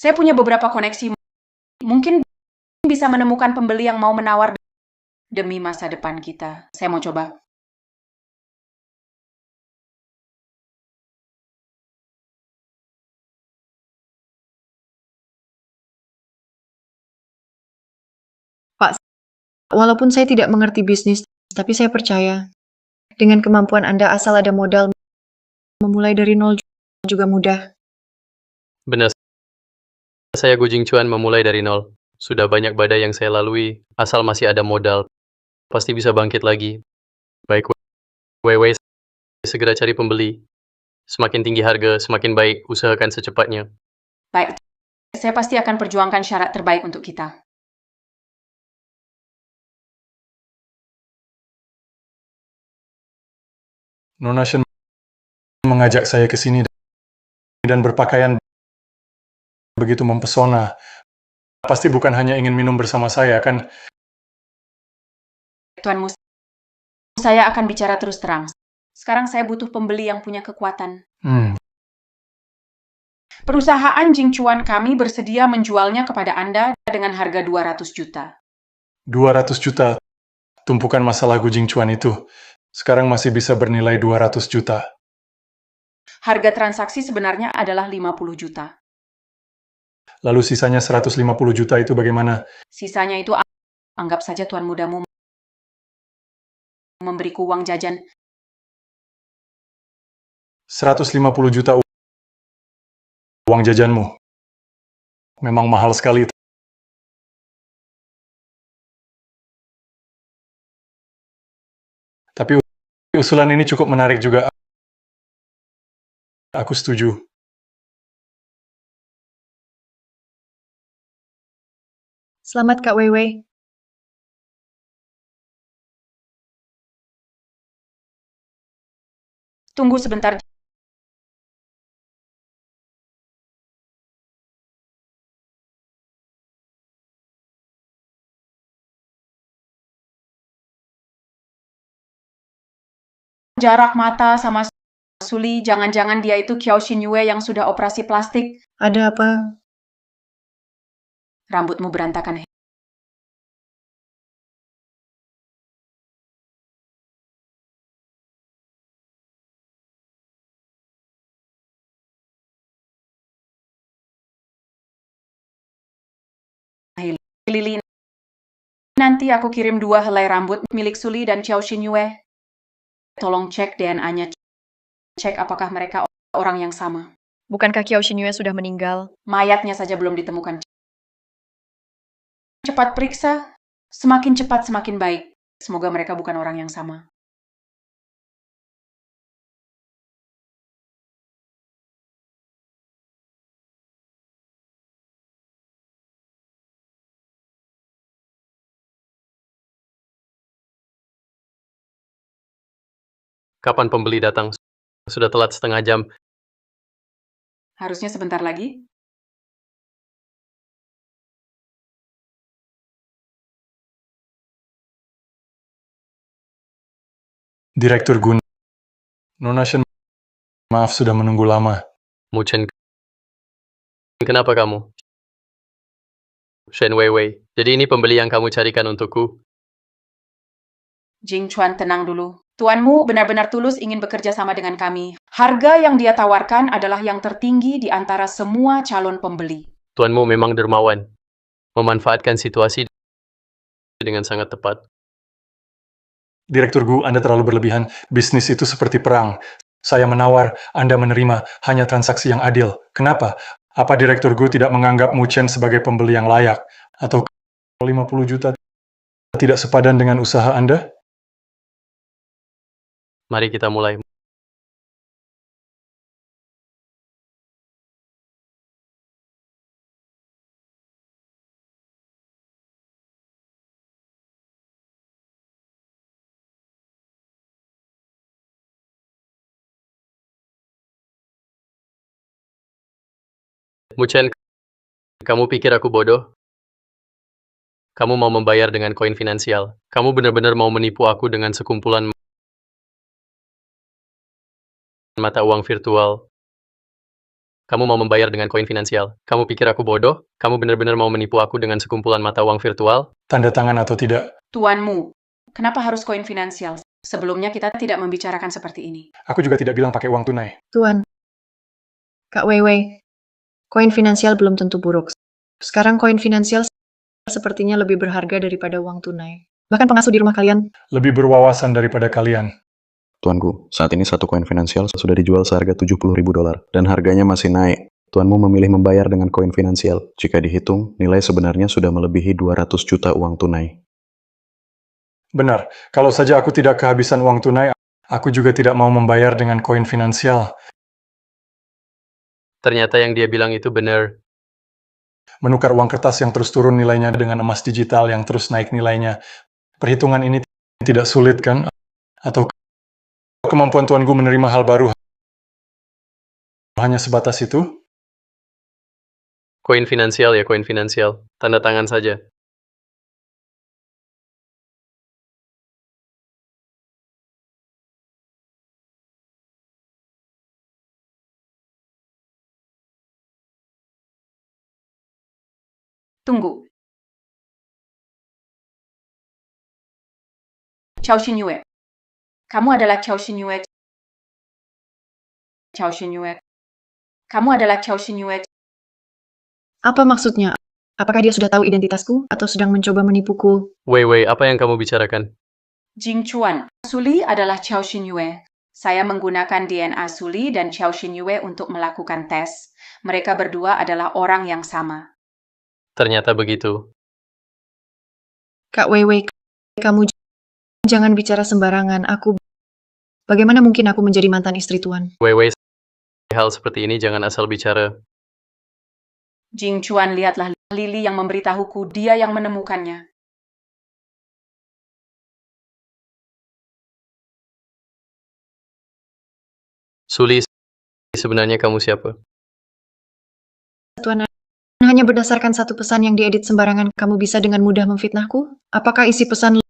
Speaker 1: Saya punya beberapa koneksi. Mungkin bisa menemukan pembeli yang mau menawar demi masa depan kita. Saya mau coba.
Speaker 2: Pak, walaupun saya tidak mengerti bisnis, tapi saya percaya dengan kemampuan Anda asal ada modal, memulai dari nol juga mudah.
Speaker 3: Benar. Saya Gujing Chuan memulai dari nol. Sudah banyak badai yang saya lalui. Asal masih ada modal. Pasti bisa bangkit lagi. Baik Weiwei, segera cari pembeli. Semakin tinggi harga, semakin baik. Usahakan secepatnya.
Speaker 1: Baik, saya pasti akan perjuangkan syarat terbaik untuk kita.
Speaker 4: Nona Shen mengajak saya ke sini dan berpakaian begitu mempesona. Pasti bukan hanya ingin minum bersama saya, kan?
Speaker 1: Tuanmu, saya akan bicara terus terang. Sekarang saya butuh pembeli yang punya kekuatan. Perusahaan Jing Chuan kami bersedia menjualnya kepada Anda dengan harga 200 juta.
Speaker 4: 200 juta. Tumpukan masalah Gujing Chuan itu. Sekarang masih bisa bernilai 200 juta.
Speaker 1: Harga transaksi sebenarnya adalah 50 juta.
Speaker 4: Lalu sisanya 150 juta itu bagaimana?
Speaker 1: Sisanya itu anggap saja tuan mudamu memberiku uang jajan.
Speaker 4: 150 juta uang jajanmu. Memang mahal sekali. Tapi usulan ini cukup menarik juga. Aku setuju.
Speaker 2: Selamat Kak Weiwei.
Speaker 1: Tunggu sebentar. Jarak mata sama Suli, jangan-jangan dia itu Qiao Xinyue yang sudah operasi plastik.
Speaker 2: Ada apa?
Speaker 1: Rambutmu berantakan. Lili, nanti aku kirim 2 helai rambut milik Suli dan Qiao Xinyue. Tolong cek DNA-nya. Cek apakah mereka orang yang sama.
Speaker 2: Bukankah Qiao Xinyue sudah meninggal?
Speaker 1: Mayatnya saja belum ditemukan. Cepat periksa. Semakin cepat semakin baik. Semoga mereka bukan orang yang sama.
Speaker 3: Kapan pembeli datang? Sudah telat setengah jam.
Speaker 1: Harusnya sebentar lagi.
Speaker 4: Direktur Gun Nona Shen, maaf sudah menunggu lama.
Speaker 3: Mu Chen, kenapa kamu? Shen Weiwei, jadi ini pembeli yang kamu carikan untukku?
Speaker 1: Jing Chuan, tenang dulu. Tuanmu benar-benar tulus ingin bekerja sama dengan kami. Harga yang dia tawarkan adalah yang tertinggi di antara semua calon pembeli.
Speaker 3: Tuanmu memang dermawan, memanfaatkan situasi dengan sangat tepat.
Speaker 4: Direktur Gu, Anda terlalu berlebihan. Bisnis itu seperti perang. Saya menawar, Anda menerima, hanya transaksi yang adil. Kenapa? Apa Direktur Gu tidak menganggap Mu Chen sebagai pembeli yang layak? Atau 50 juta tidak sepadan dengan usaha Anda?
Speaker 3: Mari kita mulai. Mu Chen, kamu pikir aku bodoh? Kamu mau membayar dengan koin finansial. Kamu benar-benar mau menipu aku dengan sekumpulan mata uang virtual. Kamu mau membayar dengan koin finansial. Kamu pikir aku bodoh? Kamu benar-benar mau menipu aku dengan sekumpulan mata uang virtual?
Speaker 4: Tanda tangan atau tidak?
Speaker 1: Tuanmu, kenapa harus koin finansial? Sebelumnya kita tidak membicarakan seperti ini.
Speaker 4: Aku juga tidak bilang pakai uang tunai.
Speaker 2: Tuan. Kak Weiwei, koin finansial belum tentu buruk. Sekarang koin finansial sepertinya lebih berharga daripada uang tunai. Bahkan pengasuh di rumah kalian.
Speaker 4: Lebih berwawasan daripada kalian.
Speaker 7: Tuanku, saat ini satu koin finansial sudah dijual seharga 70.000 dolar, dan harganya masih naik. Tuanmu memilih membayar dengan koin finansial. Jika dihitung, nilai sebenarnya sudah melebihi 200 juta uang tunai.
Speaker 4: Benar, kalau saja aku tidak kehabisan uang tunai, aku juga tidak mau membayar dengan koin finansial.
Speaker 3: Ternyata yang dia bilang itu benar.
Speaker 4: Menukar uang kertas yang terus turun nilainya dengan emas digital yang terus naik nilainya. Perhitungan ini tidak sulit, kan? Atau kemampuan tuanku menerima hal baru hanya sebatas itu?
Speaker 3: Koin finansial ya koin finansial. Tanda tangan saja.
Speaker 1: Tunggu. Chao Xinyue. Kamu adalah Chao Xinyue. Chao Xinyue. Kamu adalah Chao Xinyue.
Speaker 2: Apa maksudnya? Apakah dia sudah tahu identitasku atau sedang mencoba menipuku?
Speaker 3: Weiwei, apa yang kamu bicarakan?
Speaker 1: Jing Chuan. Suli adalah Chao Xinyue. Saya menggunakan DNA Suli dan Chao Xinyue untuk melakukan tes. Mereka berdua adalah orang yang sama.
Speaker 3: Ternyata begitu.
Speaker 2: Kak Weiwei, kamu jangan bicara sembarangan. Bagaimana mungkin aku menjadi mantan istri tuan?
Speaker 3: Weiwei, hal seperti ini jangan asal bicara.
Speaker 1: Jing Chuan, lihatlah Lily yang memberitahuku, dia yang menemukannya.
Speaker 3: Suli, sebenarnya kamu siapa?
Speaker 2: Tuan, hanya berdasarkan satu pesan yang diedit sembarangan, kamu bisa dengan mudah memfitnahku? Apakah isi pesan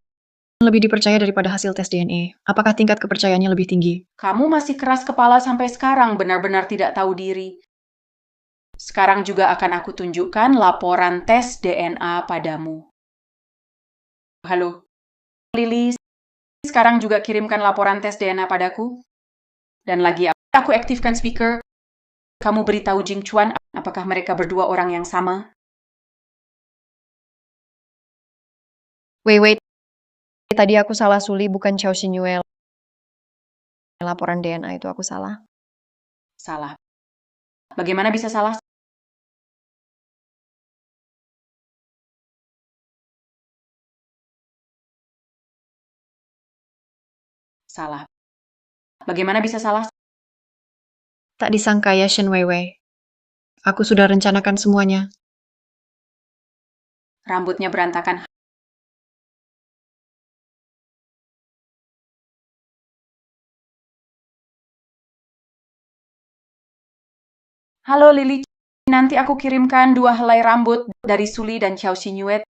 Speaker 2: lebih dipercaya daripada hasil tes DNA? Apakah tingkat kepercayaannya lebih tinggi?
Speaker 1: Kamu masih keras kepala sampai sekarang, benar-benar tidak tahu diri. Sekarang juga akan aku tunjukkan laporan tes DNA padamu. Halo, Lily. Sekarang juga kirimkan laporan tes DNA padaku. Dan lagi aku aktifkan speaker. Kamu beritahu Jing Chuan apakah mereka berdua orang yang sama?
Speaker 2: Wait. Tadi aku salah Suli, bukan Chao Xinyue. Laporan DNA itu aku salah.
Speaker 1: Salah. Bagaimana bisa salah? Salah. Bagaimana bisa salah?
Speaker 2: Tak disangka ya, Shen Weiwei. Aku sudah rencanakan semuanya.
Speaker 1: Rambutnya berantakan. Halo Lily, nanti aku kirimkan 2 helai rambut dari Suli dan Chao Xinyue.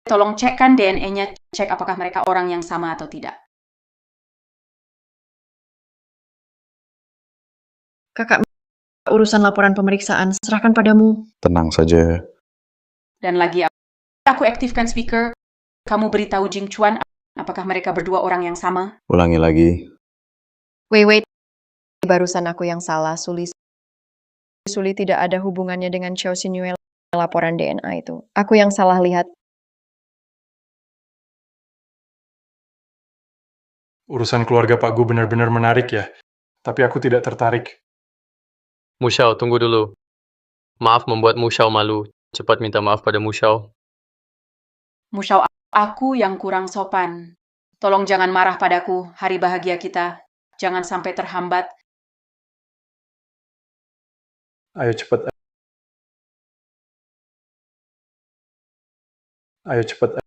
Speaker 1: Tolong cekkan DNA-nya, cek apakah mereka orang yang sama atau tidak.
Speaker 2: Kakak, urusan laporan pemeriksaan serahkan padamu.
Speaker 7: Tenang saja.
Speaker 1: Dan lagi aku aktifkan speaker. Kamu beritahu Jing Chuan apakah mereka berdua orang yang sama?
Speaker 7: Ulangi lagi.
Speaker 2: Wait. Barusan aku yang salah, Suli. Suli tidak ada hubungannya dengan Xiao Xinyue laporan DNA itu. Aku yang salah lihat.
Speaker 4: Urusan keluarga Pak Gu benar-benar menarik ya, tapi aku tidak tertarik.
Speaker 3: Mu Xiao, tunggu dulu. Maaf membuat Mu Xiao malu. Cepat minta maaf pada Mu Xiao.
Speaker 1: Musyau, aku yang kurang sopan. Tolong jangan marah padaku, hari bahagia kita. Jangan sampai terhambat.
Speaker 4: Ayo cepat. Ayo cepat.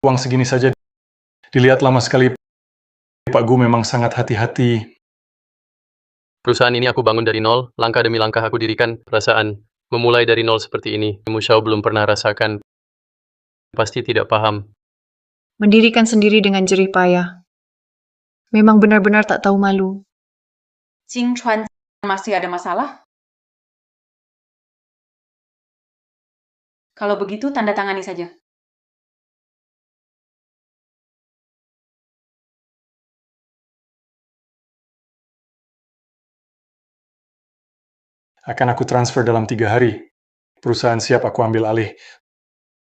Speaker 4: Uang segini saja dilihat lama sekali. Pak Gu memang sangat hati-hati.
Speaker 3: Perusahaan ini aku bangun dari nol, langkah demi langkah aku dirikan. Perasaan memulai dari nol seperti ini, Mu Xiao belum pernah rasakan. Pasti tidak paham.
Speaker 2: Mendirikan sendiri dengan jerih payah. Memang benar-benar tak tahu malu.
Speaker 1: Jing Chuan masih ada masalah? Kalau begitu, tanda tangani saja.
Speaker 4: Akan aku transfer dalam 3 hari. Perusahaan siap aku ambil alih.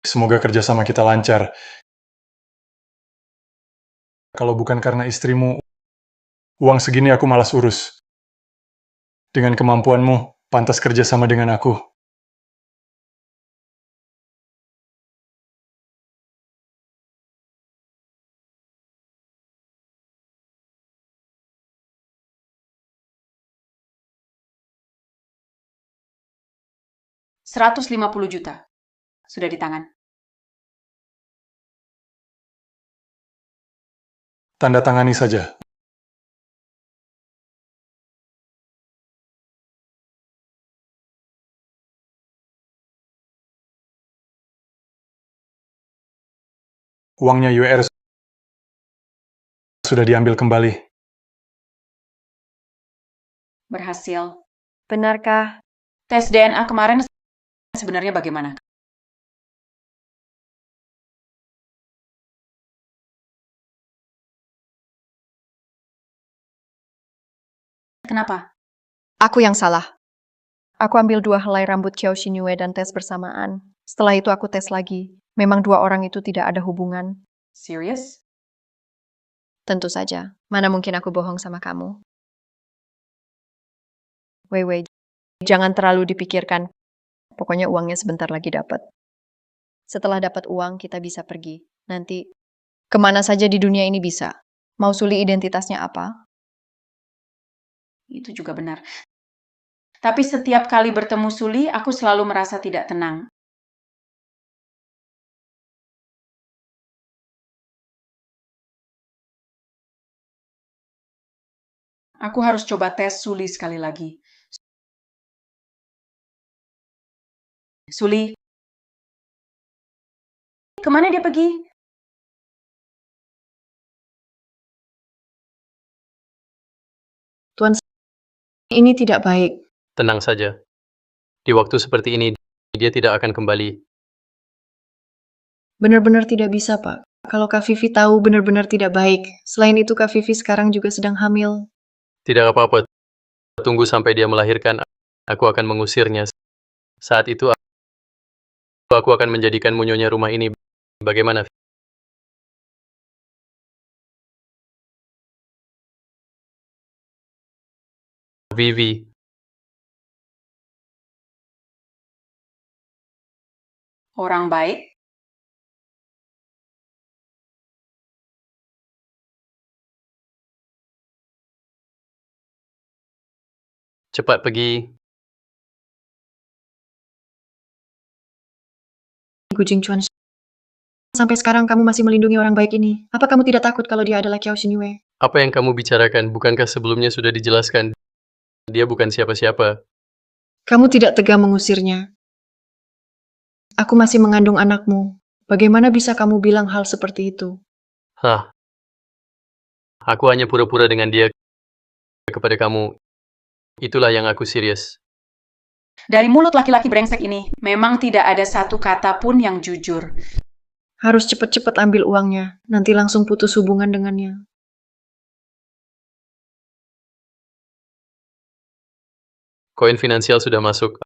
Speaker 4: Semoga kerjasama kita lancar. Kalau bukan karena istrimu, uang segini aku malas urus. Dengan kemampuanmu, pantas kerjasama dengan aku.
Speaker 1: $150 juta. Sudah di tangan.
Speaker 4: Tanda tangani saja. Uangnya UR sudah diambil kembali.
Speaker 1: Berhasil.
Speaker 2: Benarkah?
Speaker 1: Tes DNA kemarin sebenarnya bagaimana? Kenapa?
Speaker 2: Aku yang salah. Aku ambil 2 helai rambut Xiao Xinyue dan tes bersamaan. Setelah itu aku tes lagi. Memang 2 orang itu tidak ada hubungan.
Speaker 1: Serius?
Speaker 2: Tentu saja. Mana mungkin aku bohong sama kamu? Wei, jangan terlalu dipikirkan. Pokoknya uangnya sebentar lagi dapat. Setelah dapat uang, kita bisa pergi. Nanti, kemana saja di dunia ini bisa. Mau Suli identitasnya apa?
Speaker 1: Itu juga benar. Tapi setiap kali bertemu Suli, aku selalu merasa tidak tenang. Aku harus coba tes Suli sekali lagi. Suli, kemana dia pergi?
Speaker 2: Tuan, ini tidak baik.
Speaker 3: Tenang saja. Di waktu seperti ini, dia tidak akan kembali.
Speaker 2: Benar-benar tidak bisa, Pak. Kalau Kak Vivi tahu benar-benar tidak baik. Selain itu, Kak Vivi sekarang juga sedang hamil.
Speaker 3: Tidak apa-apa. Tunggu sampai dia melahirkan, aku akan mengusirnya. Saat itu, aku akan menjadikanmu nyonya rumah ini. Bagaimana? Vivi,
Speaker 1: Orang baik?
Speaker 3: cepat pergi.
Speaker 2: Gu Jingchuan, sampai sekarang kamu masih melindungi orang baik ini. Apa kamu tidak takut kalau dia adalah Xiao Xinyue?
Speaker 3: Apa yang kamu bicarakan? Bukankah sebelumnya sudah dijelaskan? Dia bukan siapa-siapa.
Speaker 2: Kamu tidak tega mengusirnya. Aku masih mengandung anakmu. Bagaimana bisa kamu bilang hal seperti itu?
Speaker 3: Hah, aku hanya pura-pura dengan dia kepada kamu. Itulah yang aku serius.
Speaker 1: Dari mulut laki-laki brengsek ini, memang tidak ada satu kata pun yang jujur.
Speaker 2: Harus cepat-cepat ambil uangnya, nanti langsung putus hubungan dengannya.
Speaker 3: Koin finansial sudah masuk.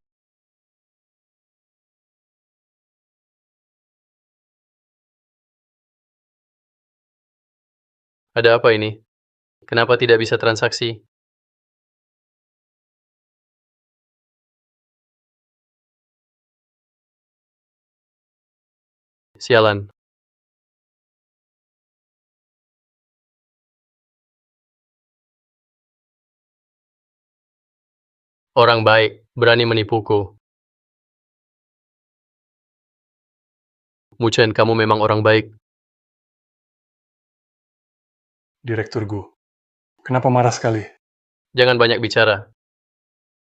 Speaker 3: Ada apa ini? Kenapa tidak bisa transaksi? Sialan. Orang baik, berani menipuku. Muchen, kamu memang orang baik.
Speaker 4: Direktur Gu. Kenapa marah sekali?
Speaker 3: Jangan banyak bicara.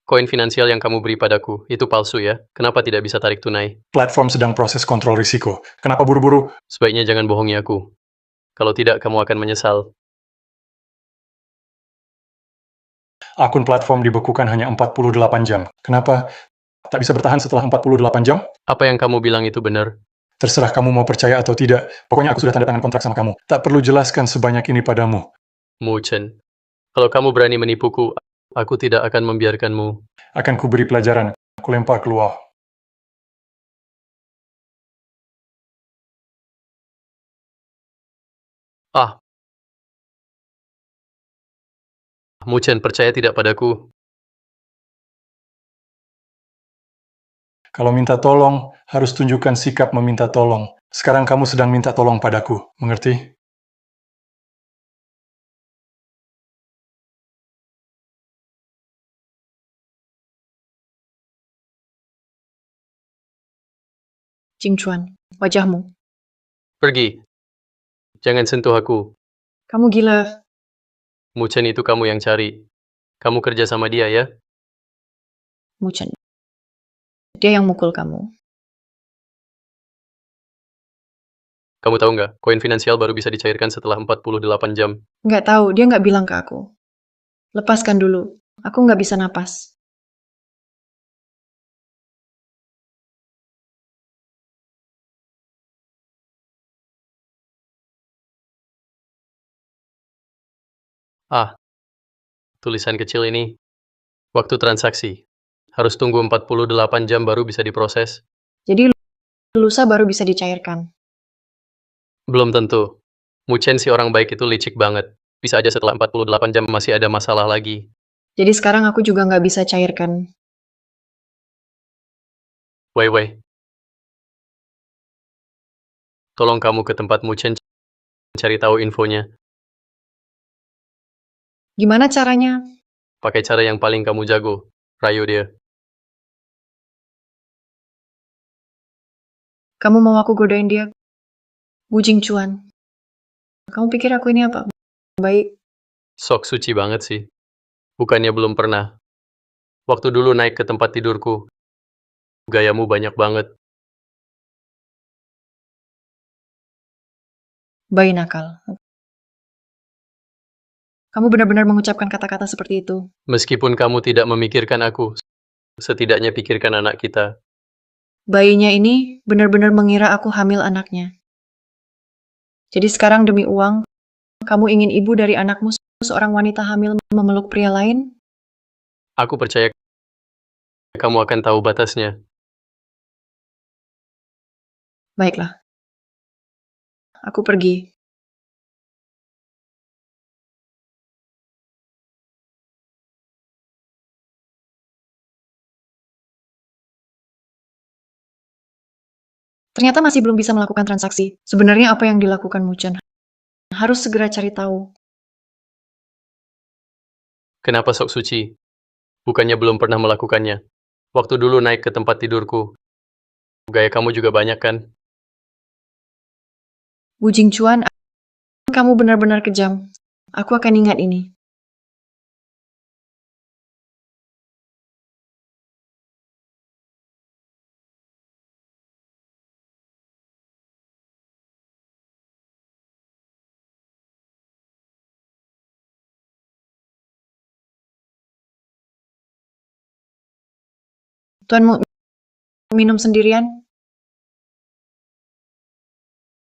Speaker 3: Koin finansial yang kamu beri padaku, itu palsu ya? Kenapa tidak bisa tarik tunai?
Speaker 4: Platform sedang proses kontrol risiko. Kenapa buru-buru?
Speaker 3: Sebaiknya jangan bohongi aku. Kalau tidak, kamu akan menyesal.
Speaker 4: Akun platform dibekukan hanya 48 jam. Kenapa tak bisa bertahan setelah 48 jam?
Speaker 3: Apa yang kamu bilang itu benar?
Speaker 4: Terserah kamu mau percaya atau tidak. Pokoknya aku sudah tanda tangan kontrak sama kamu. Tak perlu jelaskan sebanyak ini padamu.
Speaker 3: Muchen, kalau kamu berani menipuku, aku tidak akan membiarkanmu.
Speaker 4: Akan kuberi pelajaran. Aku lempar keluar.
Speaker 3: Ah, Muchen, percaya tidak padaku?
Speaker 4: Kalau minta tolong, harus tunjukkan sikap meminta tolong. Sekarang kamu sedang minta tolong padaku. Mengerti?
Speaker 2: Jingchuan, wajahmu.
Speaker 3: Pergi. Jangan sentuh aku.
Speaker 2: Kamu gila.
Speaker 3: Muchen itu kamu yang cari. Kamu kerja sama dia ya?
Speaker 2: Muchen. Dia yang mukul kamu.
Speaker 3: Kamu tahu nggak, koin finansial baru bisa dicairkan setelah 48 jam.
Speaker 2: Nggak tahu, dia nggak bilang ke aku. Lepaskan dulu. Aku nggak bisa napas.
Speaker 3: Ah, tulisan kecil ini. Waktu transaksi. Harus tunggu 48 jam baru bisa diproses.
Speaker 2: Jadi lusa baru bisa dicairkan.
Speaker 3: Belum tentu. Muchen si orang baik itu licik banget. Bisa aja setelah 48 jam masih ada masalah lagi.
Speaker 2: Jadi sekarang aku juga nggak bisa cairkan.
Speaker 3: Wei Wei. Tolong kamu ke tempat Muchen cari tahu infonya.
Speaker 2: Gimana caranya?
Speaker 3: Pakai cara yang paling kamu jago. Rayu dia.
Speaker 2: Kamu mau aku godain dia? Bu Jingchuan. Kamu pikir aku ini apa? Baik.
Speaker 3: Sok suci banget sih. Bukannya belum pernah. Waktu dulu naik ke tempat tidurku. Gayamu banyak banget.
Speaker 2: Bayi nakal. Kamu benar-benar mengucapkan kata-kata seperti itu.
Speaker 3: Meskipun kamu tidak memikirkan aku, setidaknya pikirkan anak kita.
Speaker 2: Bayinya ini benar-benar mengira aku hamil anaknya. Jadi sekarang demi uang, kamu ingin ibu dari anakmu seorang wanita hamil memeluk pria lain?
Speaker 3: Aku percaya kamu akan tahu batasnya.
Speaker 2: Baiklah. Aku pergi. Ternyata masih belum bisa melakukan transaksi. Sebenarnya apa yang dilakukan Muchen? Harus segera cari tahu.
Speaker 3: Kenapa sok suci? Bukannya belum pernah melakukannya. Waktu dulu naik ke tempat tidurku. Gaya kamu juga banyak kan?
Speaker 2: Bu Jingchuan, kamu benar-benar kejam. Aku akan ingat ini. Tuan mau minum sendirian?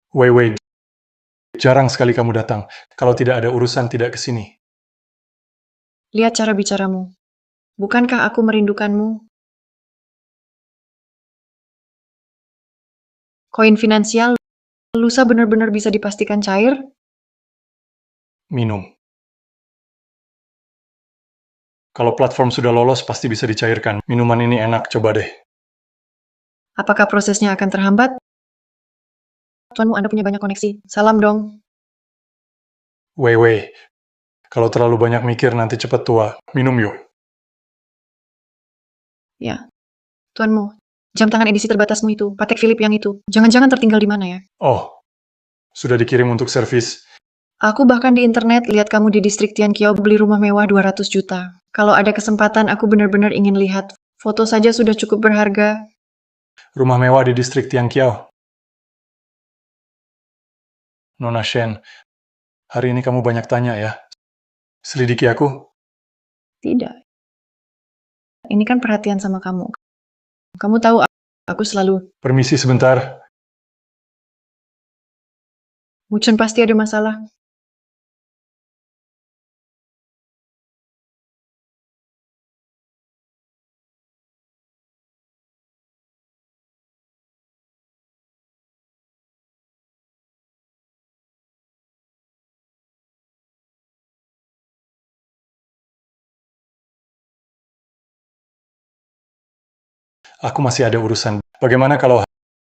Speaker 4: Wei, jarang sekali kamu datang. Kalau tidak ada urusan, tidak ke sini.
Speaker 2: Lihat cara bicaramu. Bukankah aku merindukanmu? Koin finansial lusa benar-benar bisa dipastikan cair?
Speaker 4: Minum. Kalau platform sudah lolos, pasti bisa dicairkan. Minuman ini enak, coba deh.
Speaker 2: Apakah prosesnya akan terhambat? Tuanmu, Anda punya banyak koneksi. Salam dong.
Speaker 4: Wei, kalau terlalu banyak mikir nanti cepat tua. Minum yuk.
Speaker 2: Ya, tuanmu. Jam tangan edisi terbatasmu itu, Patek Philippe yang itu. Jangan-jangan tertinggal di mana ya?
Speaker 4: Oh, sudah dikirim untuk servis.
Speaker 2: Aku bahkan di internet lihat kamu di distrik Tianqiao beli rumah mewah 200 juta. Kalau ada kesempatan, aku benar-benar ingin lihat. Foto saja sudah cukup berharga.
Speaker 4: Rumah mewah di distrik Tianqiao. Nona Shen, hari ini kamu banyak tanya ya. Selidiki aku?
Speaker 2: Tidak. Ini kan perhatian sama kamu. Kamu tahu aku selalu...
Speaker 4: Permisi sebentar.
Speaker 2: Mucun pasti ada masalah.
Speaker 4: Aku masih ada urusan. Bagaimana kalau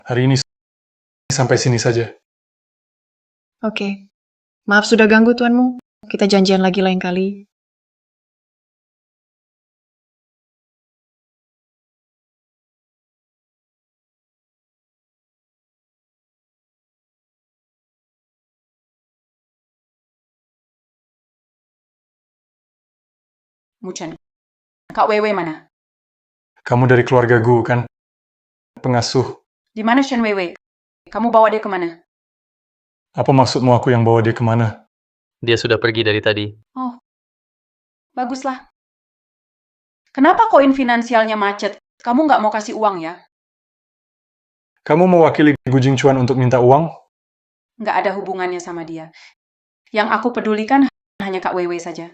Speaker 4: hari ini sampai sini saja?
Speaker 2: Oke. Maaf sudah ganggu tuanmu. Kita janjian lagi lain kali.
Speaker 1: Muchen. Kak Wewe mana?
Speaker 4: Kamu dari keluarga Gu, kan? Pengasuh.
Speaker 1: Di mana Shen Wewe? Kamu bawa dia kemana?
Speaker 4: Apa maksudmu aku yang bawa dia kemana?
Speaker 3: Dia sudah pergi dari tadi.
Speaker 1: Oh, baguslah. Kenapa koin finansialnya macet? Kamu nggak mau kasih uang ya?
Speaker 4: Kamu mewakili Gu Jingchuan untuk minta uang?
Speaker 1: Nggak ada hubungannya sama dia. Yang aku pedulikan hanya Kak Wewe saja.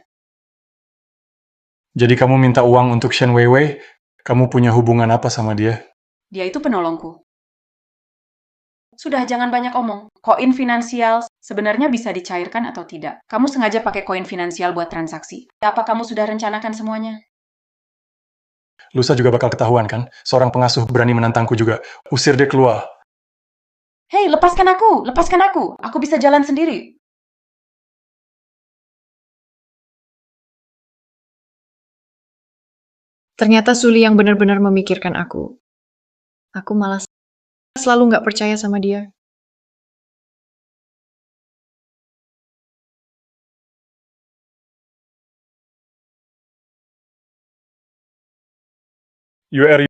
Speaker 4: Jadi kamu minta uang untuk Shen Weiwei? Kamu punya hubungan apa sama dia?
Speaker 1: Dia itu penolongku. Sudah, jangan banyak omong. Koin finansial sebenarnya bisa dicairkan atau tidak. Kamu sengaja pakai koin finansial buat transaksi. Apa kamu sudah rencanakan semuanya?
Speaker 4: Lusa juga bakal ketahuan kan? Seorang pengasuh berani menantangku juga. Usir dia keluar.
Speaker 1: Hei, lepaskan aku! Lepaskan aku! Aku bisa jalan sendiri.
Speaker 2: Ternyata Suli yang benar-benar memikirkan aku. Aku malah selalu nggak percaya sama dia.
Speaker 4: UR,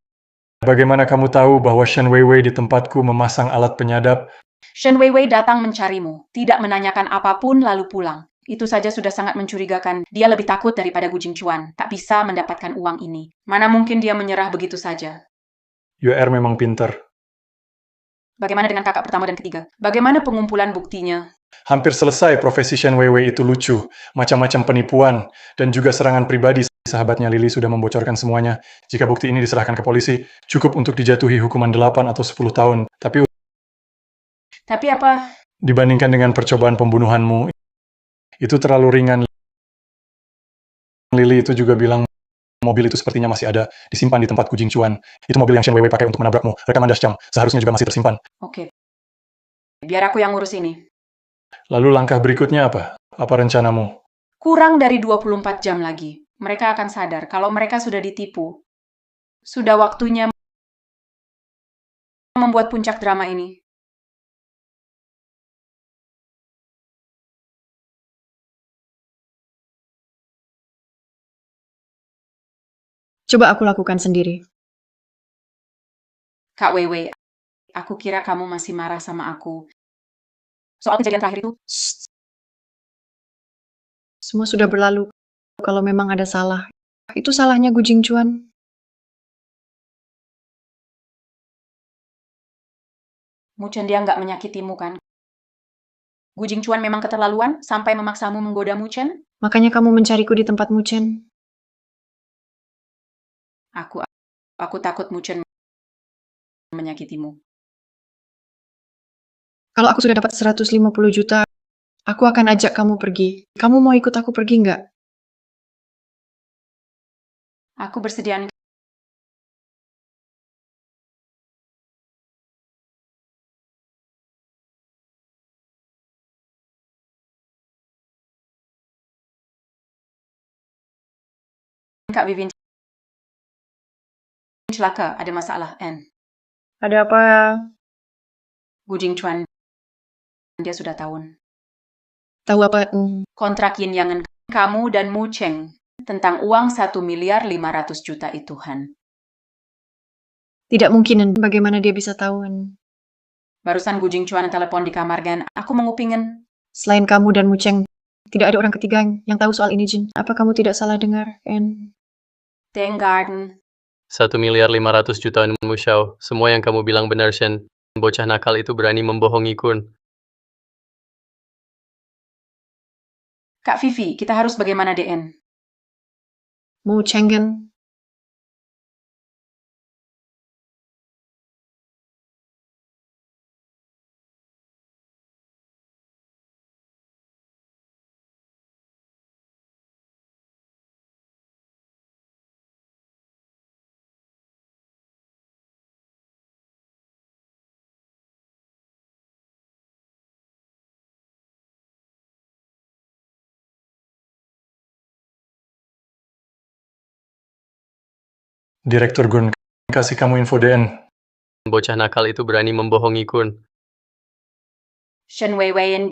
Speaker 4: bagaimana kamu tahu bahwa Shen Weiwei di tempatku memasang alat penyadap?
Speaker 1: Shen Weiwei datang mencarimu, tidak menanyakan apapun lalu pulang. Itu saja sudah sangat mencurigakan. Dia lebih takut daripada Gu Jingchuan. Tak bisa mendapatkan uang ini. Mana mungkin dia menyerah begitu saja.
Speaker 4: UR memang pinter.
Speaker 1: Bagaimana dengan kakak pertama dan ketiga? Bagaimana pengumpulan buktinya?
Speaker 4: Hampir selesai profesi Shen Weiwei itu lucu. Macam-macam penipuan. Dan juga serangan pribadi. Sahabatnya Lily sudah membocorkan semuanya. Jika bukti ini diserahkan ke polisi, cukup untuk dijatuhi hukuman 8 atau 10 tahun.
Speaker 1: Tapi apa?
Speaker 4: Dibandingkan dengan percobaan pembunuhanmu, itu terlalu ringan. Lily itu juga bilang mobil itu sepertinya masih ada, disimpan di tempat Gu Jingchuan. Itu mobil yang Shen Weiwei pakai untuk menabrakmu. Rekaman dashcam seharusnya juga masih tersimpan.
Speaker 1: Oke. Biar aku yang ngurus ini.
Speaker 4: Lalu langkah berikutnya apa? Apa rencanamu?
Speaker 1: Kurang dari 24 jam lagi. Mereka akan sadar kalau mereka sudah ditipu. Sudah waktunya membuat puncak drama ini.
Speaker 2: Coba aku lakukan sendiri.
Speaker 1: Kak Wewe, aku kira kamu masih marah sama aku. Soal kejadian terakhir itu,
Speaker 2: Semua sudah berlalu. Kalau memang ada salah, itu salahnya Gu Jingchuan.
Speaker 1: Mu Chen dia nggak menyakitimu kan? Gu Jingchuan memang keterlaluan sampai memaksamu menggoda Mu Chen?
Speaker 2: Makanya kamu mencariku di tempat Mu Chen.
Speaker 1: Aku takut Mu Chen menyakitimu.
Speaker 2: Kalau aku sudah dapat 150 juta, aku akan ajak kamu pergi. Kamu mau ikut aku pergi nggak?
Speaker 1: Aku bersedia. Kak Vivin celaka, ada masalah, N.
Speaker 2: Ada apa?
Speaker 1: Gu Jingchuan, dia sudah tahun.
Speaker 2: Tahu apa?
Speaker 1: Kontrak yin yangan kamu dan Mu Cheng tentang uang 1.500.000.000 itu, Han.
Speaker 2: Tidak mungkin. Bagaimana dia bisa tahu?
Speaker 1: Barusan Gu Jingchuan telepon di kamar Gan. Aku mengupingin.
Speaker 2: Selain kamu dan Mu Cheng, tidak ada orang ketiga yang tahu soal ini, Jin. Apa kamu tidak salah dengar?
Speaker 1: Teng Garden.
Speaker 3: 1.500.000.000 Mu Shao. Semua yang kamu bilang benar, Shen. Bocah nakal itu berani membohongi Kun.
Speaker 1: Kak Vivi, kita harus bagaimana, DN?
Speaker 2: Mu Cheng kan?
Speaker 4: Direktur Gun kasih kamu info DN.
Speaker 3: Bocah nakal itu berani membohongi Kun.
Speaker 1: Shen Weiwein,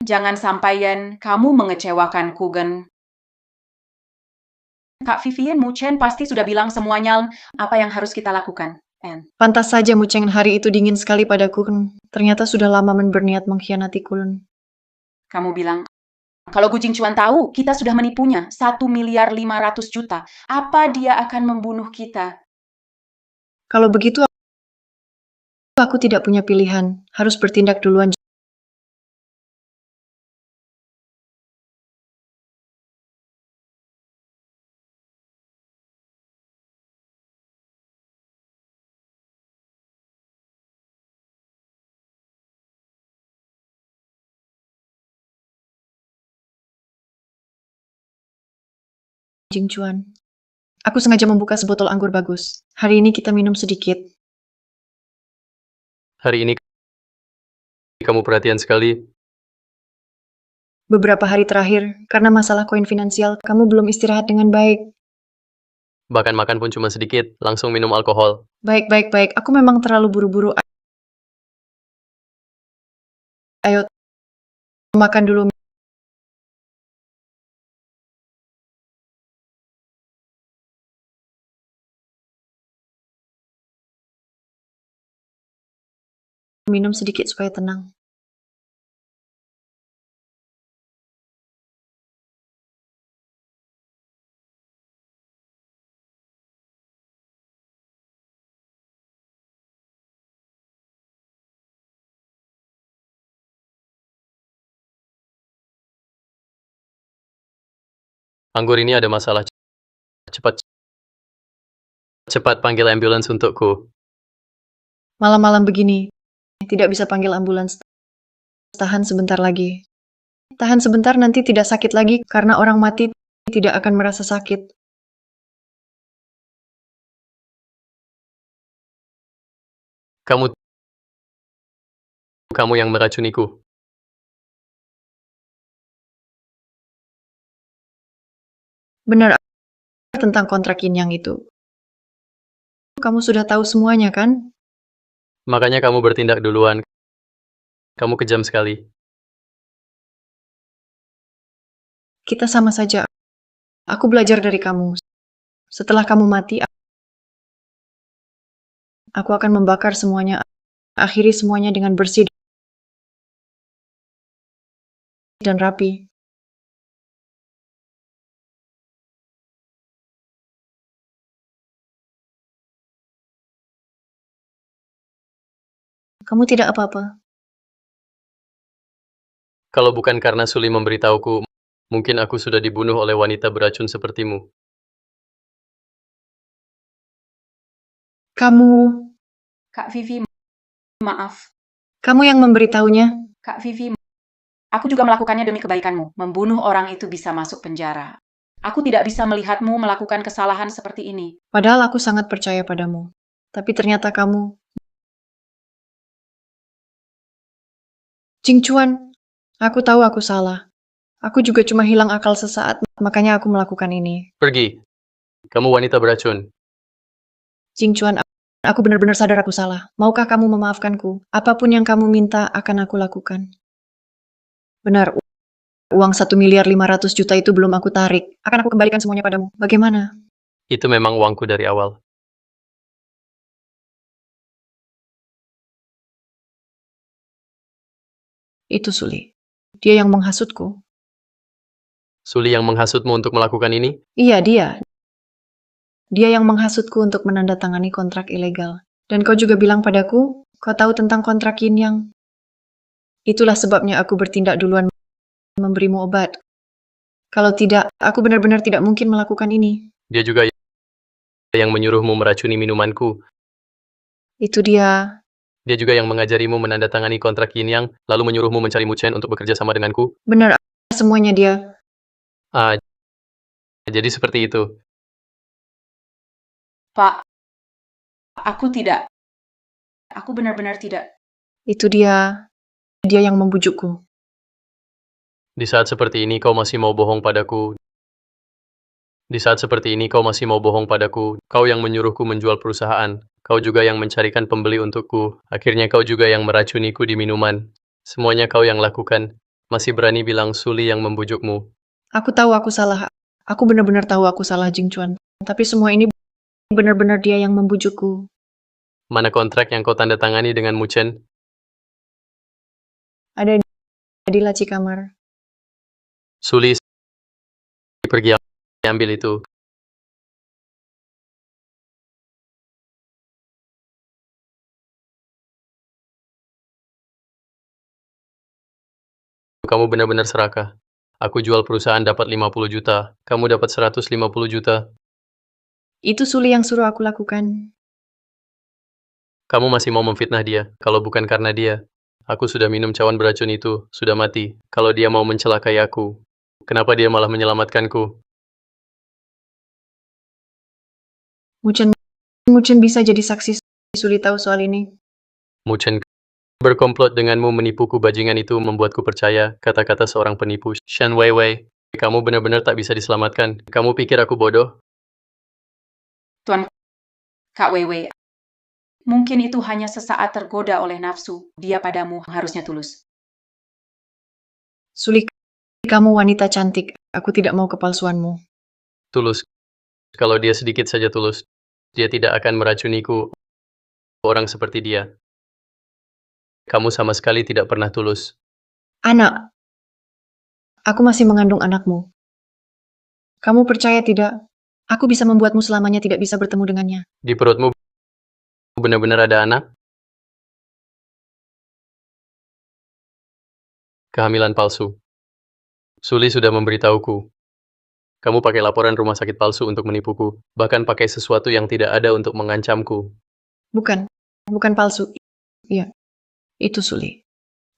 Speaker 1: jangan sampaian kamu mengecewakan Kugen. Kak Vivian, Mu Chen pasti sudah bilang semuanya apa yang harus kita lakukan, N.
Speaker 2: Pantas saja Mu Cheng hari itu dingin sekali padaku. Ternyata sudah lama berniat mengkhianati Kulun.
Speaker 1: Kamu bilang, kalau Gu Jingchuan tahu kita sudah menipunya 1.500.000.000, apa dia akan membunuh kita?
Speaker 2: Kalau begitu, aku tidak punya pilihan. Harus bertindak duluan. Jingchuan. Aku sengaja membuka sebotol anggur bagus. Hari ini kita minum sedikit.
Speaker 3: Hari ini kamu perhatian sekali.
Speaker 2: Beberapa hari terakhir, karena masalah koin finansial, kamu belum istirahat dengan baik.
Speaker 3: Bahkan makan pun cuma sedikit, langsung minum alkohol.
Speaker 2: Baik. Aku memang terlalu buru-buru. Ayo, makan dulu. Minum sedikit supaya tenang.
Speaker 3: Anggur ini ada masalah. Cepat panggil ambulans untukku.
Speaker 2: Malam-malam begini, tidak bisa panggil ambulans. Tahan sebentar lagi. Tahan sebentar, nanti tidak sakit lagi karena orang mati tidak akan merasa sakit.
Speaker 3: Kamu yang meracuniku.
Speaker 2: Benar tentang kontrak yang itu. Kamu sudah tahu semuanya, kan?
Speaker 3: Makanya kamu bertindak duluan. Kamu kejam sekali.
Speaker 2: Kita sama saja. Aku belajar dari kamu. Setelah kamu mati, aku akan membakar semuanya. Akhiri semuanya dengan bersih dan rapi. Kamu tidak apa-apa.
Speaker 3: Kalau bukan karena Suli memberitahuku, mungkin aku sudah dibunuh oleh wanita beracun sepertimu.
Speaker 2: Kamu
Speaker 1: Kak Vivi, maaf.
Speaker 2: yang memberitahunya.
Speaker 1: Kak Vivi, aku juga melakukannya demi kebaikanmu. Membunuh orang itu bisa masuk penjara. Aku tidak bisa melihatmu melakukan kesalahan seperti ini.
Speaker 2: Padahal aku sangat percaya padamu. Tapi ternyata kamu... Jingchuan, aku tahu aku salah. Aku juga cuma hilang akal sesaat, makanya aku melakukan ini.
Speaker 3: Pergi. Kamu wanita beracun.
Speaker 2: Jingchuan, aku benar-benar sadar aku salah. Maukah kamu memaafkanku? Apapun yang kamu minta akan aku lakukan. Benar, uang 1.500.000.000 itu belum aku tarik. Akan aku kembalikan semuanya padamu. Bagaimana?
Speaker 3: Itu memang uangku dari awal.
Speaker 2: Itu Suli. Dia yang menghasutku.
Speaker 3: Suli yang menghasutmu untuk melakukan ini?
Speaker 2: Iya, dia. Dia yang menghasutku untuk menandatangani kontrak ilegal. Dan kau juga bilang padaku, kau tahu tentang kontrak Yin Yang. Itulah sebabnya aku bertindak duluan memberimu obat. Kalau tidak, aku benar-benar tidak mungkin melakukan ini.
Speaker 3: Dia juga yang menyuruhmu meracuni minumanku.
Speaker 2: Itu dia.
Speaker 3: Dia juga yang mengajarimu menandatangani kontrak Yin Yang, lalu menyuruhmu mencari Muchen untuk bekerja sama denganku.
Speaker 2: Benar, semuanya dia.
Speaker 3: Ah, jadi seperti itu.
Speaker 1: Pak, aku tidak. Aku benar-benar tidak.
Speaker 2: Itu dia. Dia yang membujukku.
Speaker 3: Di saat seperti ini kau masih mau bohong padaku. Di saat seperti ini kau masih mau bohong padaku. Kau yang menyuruhku menjual perusahaan. Kau juga yang mencarikan pembeli untukku. Akhirnya kau juga yang meracuniku di minuman. Semuanya kau yang lakukan. Masih berani bilang Suli yang membujukmu.
Speaker 2: Aku tahu aku salah. Aku benar-benar tahu aku salah, Jingchuan. Tapi semua ini benar-benar dia yang membujukku.
Speaker 3: Mana kontrak yang kau tanda tangani dengan Muchen?
Speaker 2: Ada di laci kamar.
Speaker 3: Suli pergi ambil itu. Kamu benar-benar serakah. Aku jual perusahaan dapat 50 juta. Kamu dapat 150 juta.
Speaker 2: Itu Suli yang suruh aku lakukan.
Speaker 3: Kamu masih mau memfitnah dia. Kalau bukan karena dia, aku sudah minum cawan beracun itu. Sudah mati. Kalau dia mau mencelakai aku, kenapa dia malah menyelamatkanku?
Speaker 2: Muchen bisa jadi saksi. Suli tahu soal ini.
Speaker 3: Muchen berkomplot denganmu menipuku, bajingan itu membuatku percaya kata-kata seorang penipu. Shan Weiwei, kamu benar-benar tak bisa diselamatkan. Kamu pikir aku bodoh?
Speaker 1: Tuan Kak Weiwei, mungkin itu hanya sesaat tergoda oleh nafsu. Dia padamu harusnya tulus.
Speaker 2: Suli, kamu wanita cantik. Aku tidak mau kepalsuanmu.
Speaker 3: Tulus. Kalau dia sedikit saja tulus, dia tidak akan meracuniku. Orang seperti dia. Kamu sama sekali tidak pernah tulus.
Speaker 2: Anak, aku masih mengandung anakmu. Kamu percaya tidak? Aku bisa membuatmu selamanya tidak bisa bertemu dengannya.
Speaker 3: Di perutmu benar-benar ada anak? Kehamilan palsu. Suli sudah memberitahuku. Kamu pakai laporan rumah sakit palsu untuk menipuku, bahkan pakai sesuatu yang tidak ada untuk mengancamku.
Speaker 2: Bukan palsu. Iya, itu Suli.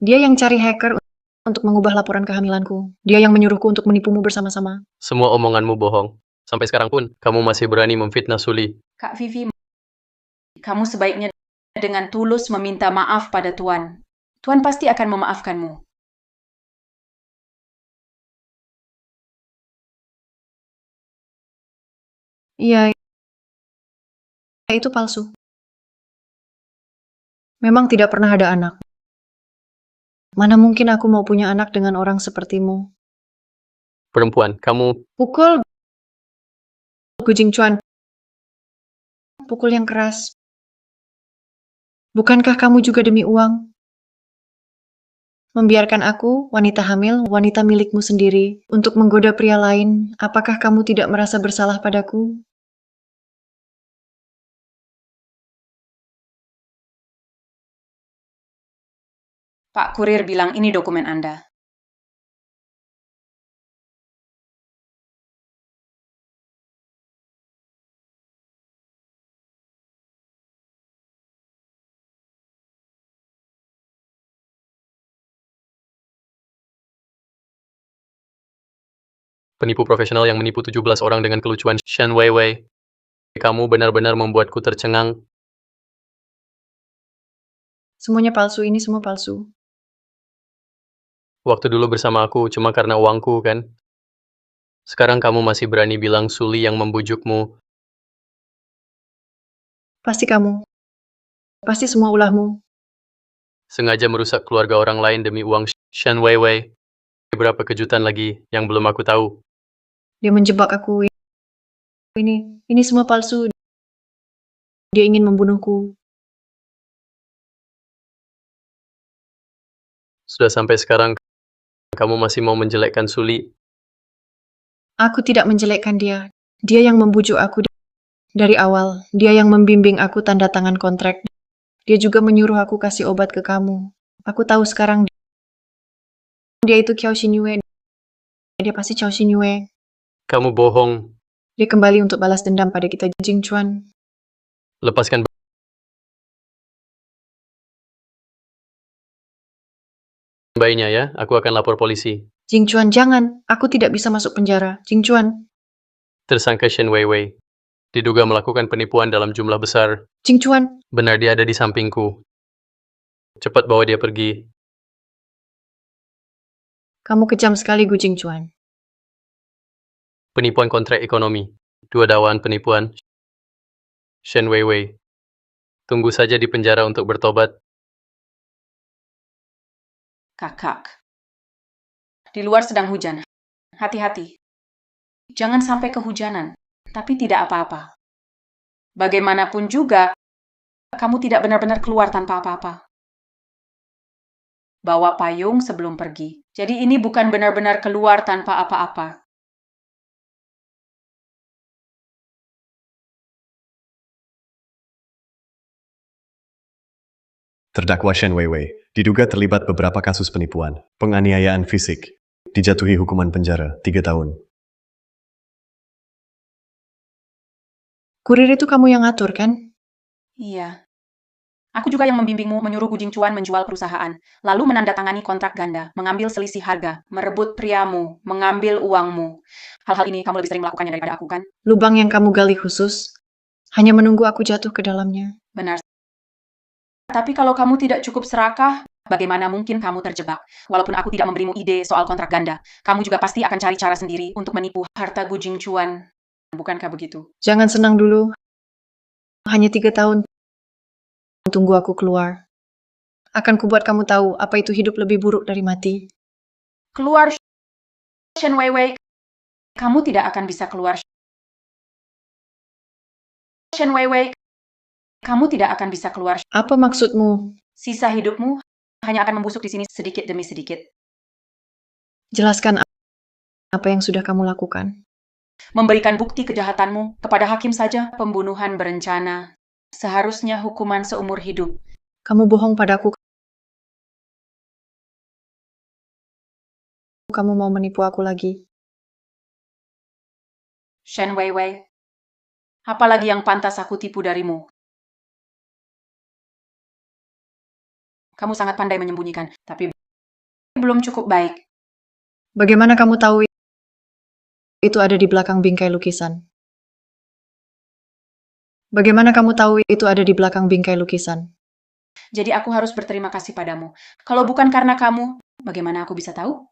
Speaker 2: Dia yang cari hacker untuk mengubah laporan kehamilanku. Dia yang menyuruhku untuk menipumu bersama-sama.
Speaker 3: Semua omonganmu bohong. Sampai sekarang pun, kamu masih berani memfitnah Suli.
Speaker 1: Kak Vivi, kamu sebaiknya dengan tulus meminta maaf pada Tuan. Tuan pasti akan memaafkanmu.
Speaker 2: Iya, itu palsu. Memang tidak pernah ada anak. Mana mungkin aku mau punya anak dengan orang sepertimu?
Speaker 3: Perempuan, kamu
Speaker 2: Pukul Gujing Chuan. Pukul yang keras. Bukankah kamu juga demi uang? Membiarkan aku, wanita hamil, wanita milikmu sendiri, untuk menggoda pria lain, apakah kamu tidak merasa bersalah padaku?
Speaker 1: Pak kurir bilang ini dokumen Anda.
Speaker 3: Penipu profesional yang menipu 17 orang dengan kelucuan Shen Weiwei. Kamu benar-benar membuatku tercengang.
Speaker 2: Semuanya palsu, ini semua palsu.
Speaker 3: Waktu dulu bersama aku cuma karena uangku, kan? Sekarang kamu masih berani bilang Suli yang membujukmu.
Speaker 2: Pasti kamu. Pasti semua ulahmu.
Speaker 3: Sengaja merusak keluarga orang lain demi uang Shen Weiwei. Berapa kejutan lagi yang belum aku tahu.
Speaker 2: Dia menjebak aku. Ini semua palsu. Dia ingin membunuhku.
Speaker 3: Sudah sampai sekarang, kamu masih mau menjelekkan Suli.
Speaker 2: Aku tidak menjelekkan dia. Dia yang membujuk aku dari awal. Dia yang membimbing aku tanda tangan kontrak. Dia juga menyuruh aku kasih obat ke kamu. Aku tahu sekarang dia itu Qiao Xinyue. Dia pasti Qiao Xinyue.
Speaker 3: Kamu bohong.
Speaker 2: Dia kembali untuk balas dendam pada kita, Jing Chuan.
Speaker 3: Lepaskan bayinya ya, aku akan lapor polisi.
Speaker 2: Jing Chuan, jangan. Aku tidak bisa masuk penjara. Jing Chuan.
Speaker 3: Tersangka Shen Weiwei diduga melakukan penipuan dalam jumlah besar.
Speaker 2: Jing Chuan.
Speaker 3: Benar dia ada di sampingku. Cepat bawa dia pergi.
Speaker 2: Kamu kejam sekali, Gu Jing Chuan.
Speaker 3: Penipuan kontrak ekonomi. 2 dakwaan penipuan. Shen Weiwei. Tunggu saja di penjara untuk bertobat.
Speaker 1: Kakak. Di luar sedang hujan. Hati-hati. Jangan sampai kehujanan, tapi tidak apa-apa. Bagaimanapun juga, kamu tidak benar-benar keluar tanpa apa-apa. Bawa payung sebelum pergi. Jadi ini bukan benar-benar keluar tanpa apa-apa.
Speaker 6: Terdakwa Shen Weiwei diduga terlibat beberapa kasus penipuan, penganiayaan fisik, dijatuhi hukuman penjara 3 tahun.
Speaker 2: Kurir itu kamu yang ngatur, kan?
Speaker 1: Iya. Aku juga yang membimbingmu menyuruh Gu Jingchuan menjual perusahaan, lalu menandatangani kontrak ganda, mengambil selisih harga, merebut priamu, mengambil uangmu. Hal-hal ini kamu lebih sering melakukannya daripada aku, kan?
Speaker 2: Lubang yang kamu gali khusus, hanya menunggu aku jatuh ke dalamnya.
Speaker 1: Benar. Tapi kalau kamu tidak cukup serakah, bagaimana mungkin kamu terjebak? Walaupun aku tidak memberimu ide soal kontrak ganda, kamu juga pasti akan cari cara sendiri untuk menipu harta Gu Jingchuan. Bukankah begitu?
Speaker 2: Jangan senang dulu. Hanya 3 tahun. Tunggu aku keluar. Akan kubuat kamu tahu apa itu hidup lebih buruk dari mati.
Speaker 1: Keluar, Shen Weiwei. Kamu tidak akan bisa keluar. Shen Weiwei. Kamu tidak akan bisa keluar.
Speaker 2: Apa maksudmu?
Speaker 1: Sisa hidupmu hanya akan membusuk di sini sedikit demi sedikit.
Speaker 2: Jelaskan apa yang sudah kamu lakukan.
Speaker 1: Memberikan bukti kejahatanmu kepada hakim saja pembunuhan berencana. Seharusnya hukuman seumur hidup.
Speaker 2: Kamu bohong padaku. Kamu mau menipu aku lagi.
Speaker 1: Shen Weiwei, apalagi yang pantas aku tipu darimu? Kamu sangat pandai menyembunyikan, tapi belum cukup baik.
Speaker 2: Bagaimana kamu tahu itu ada di belakang bingkai lukisan? Bagaimana kamu tahu itu ada di belakang bingkai lukisan?
Speaker 1: Jadi aku harus berterima kasih padamu. Kalau bukan karena kamu, bagaimana aku bisa tahu?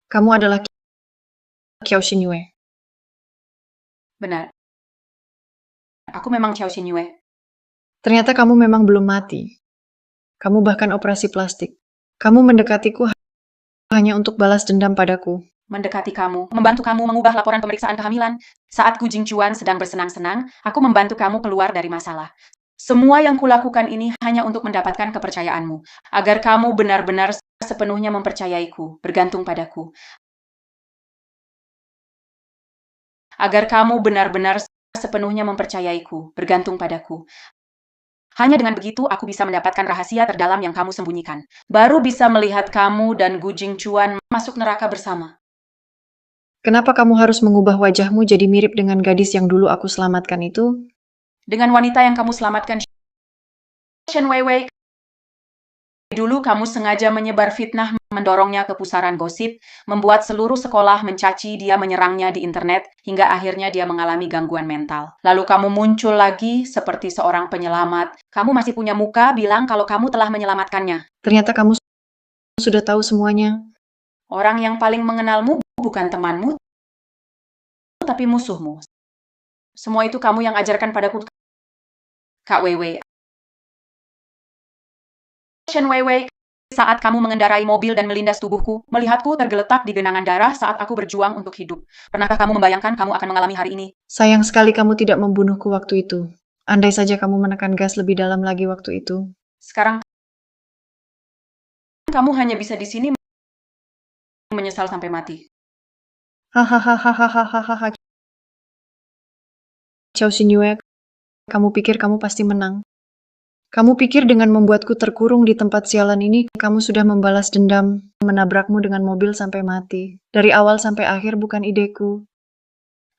Speaker 2: Kamu adalah Qiao Xinyue.
Speaker 1: Benar. Aku memang Qiao Xinyue.
Speaker 2: Ternyata kamu memang belum mati. Kamu bahkan operasi plastik. Kamu mendekatiku hanya untuk balas dendam padaku.
Speaker 1: Mendekati kamu, membantu kamu mengubah laporan pemeriksaan kehamilan. Saat Gu Jingchuan sedang bersenang-senang, aku membantu kamu keluar dari masalah. Semua yang kulakukan ini hanya untuk mendapatkan kepercayaanmu, agar kamu benar-benar sepenuhnya mempercayaiku, bergantung padaku. agar kamu benar-benar sepenuhnya mempercayaiku, bergantung padaku. Hanya dengan begitu aku bisa mendapatkan rahasia terdalam yang kamu sembunyikan. Baru bisa melihat kamu dan Gu Jingchuan masuk neraka bersama.
Speaker 2: Kenapa kamu harus mengubah wajahmu jadi mirip dengan gadis yang dulu aku selamatkan itu?
Speaker 1: Dengan wanita yang kamu selamatkan, Shen Weiwei, dulu kamu sengaja menyebar fitnah, mendorongnya ke pusaran gosip, membuat seluruh sekolah mencaci dia, menyerangnya di internet, hingga akhirnya dia mengalami gangguan mental. Lalu kamu muncul lagi seperti seorang penyelamat. Kamu masih punya muka bilang kalau kamu telah menyelamatkannya.
Speaker 2: Ternyata kamu sudah tahu semuanya.
Speaker 1: Orang yang paling mengenalmu bukan temanmu, tapi musuhmu. Semua itu kamu yang ajarkan padaku, Kak Weiwei. Shen Weiwei, saat kamu mengendarai mobil dan melindas tubuhku, melihatku tergeletak di genangan darah saat aku berjuang untuk hidup. Pernahkah kamu membayangkan kamu akan mengalami hari ini?
Speaker 2: Sayang sekali kamu tidak membunuhku waktu itu. Andai saja kamu menekan gas lebih dalam lagi waktu itu.
Speaker 1: Sekarang kamu hanya bisa di sini menyesal sampai mati.
Speaker 2: Hahaha. Chao Xinyue, kamu pikir kamu pasti menang? Kamu pikir dengan membuatku terkurung di tempat sialan ini, kamu sudah membalas dendam, menabrakmu dengan mobil sampai mati. Dari awal sampai akhir bukan ideku.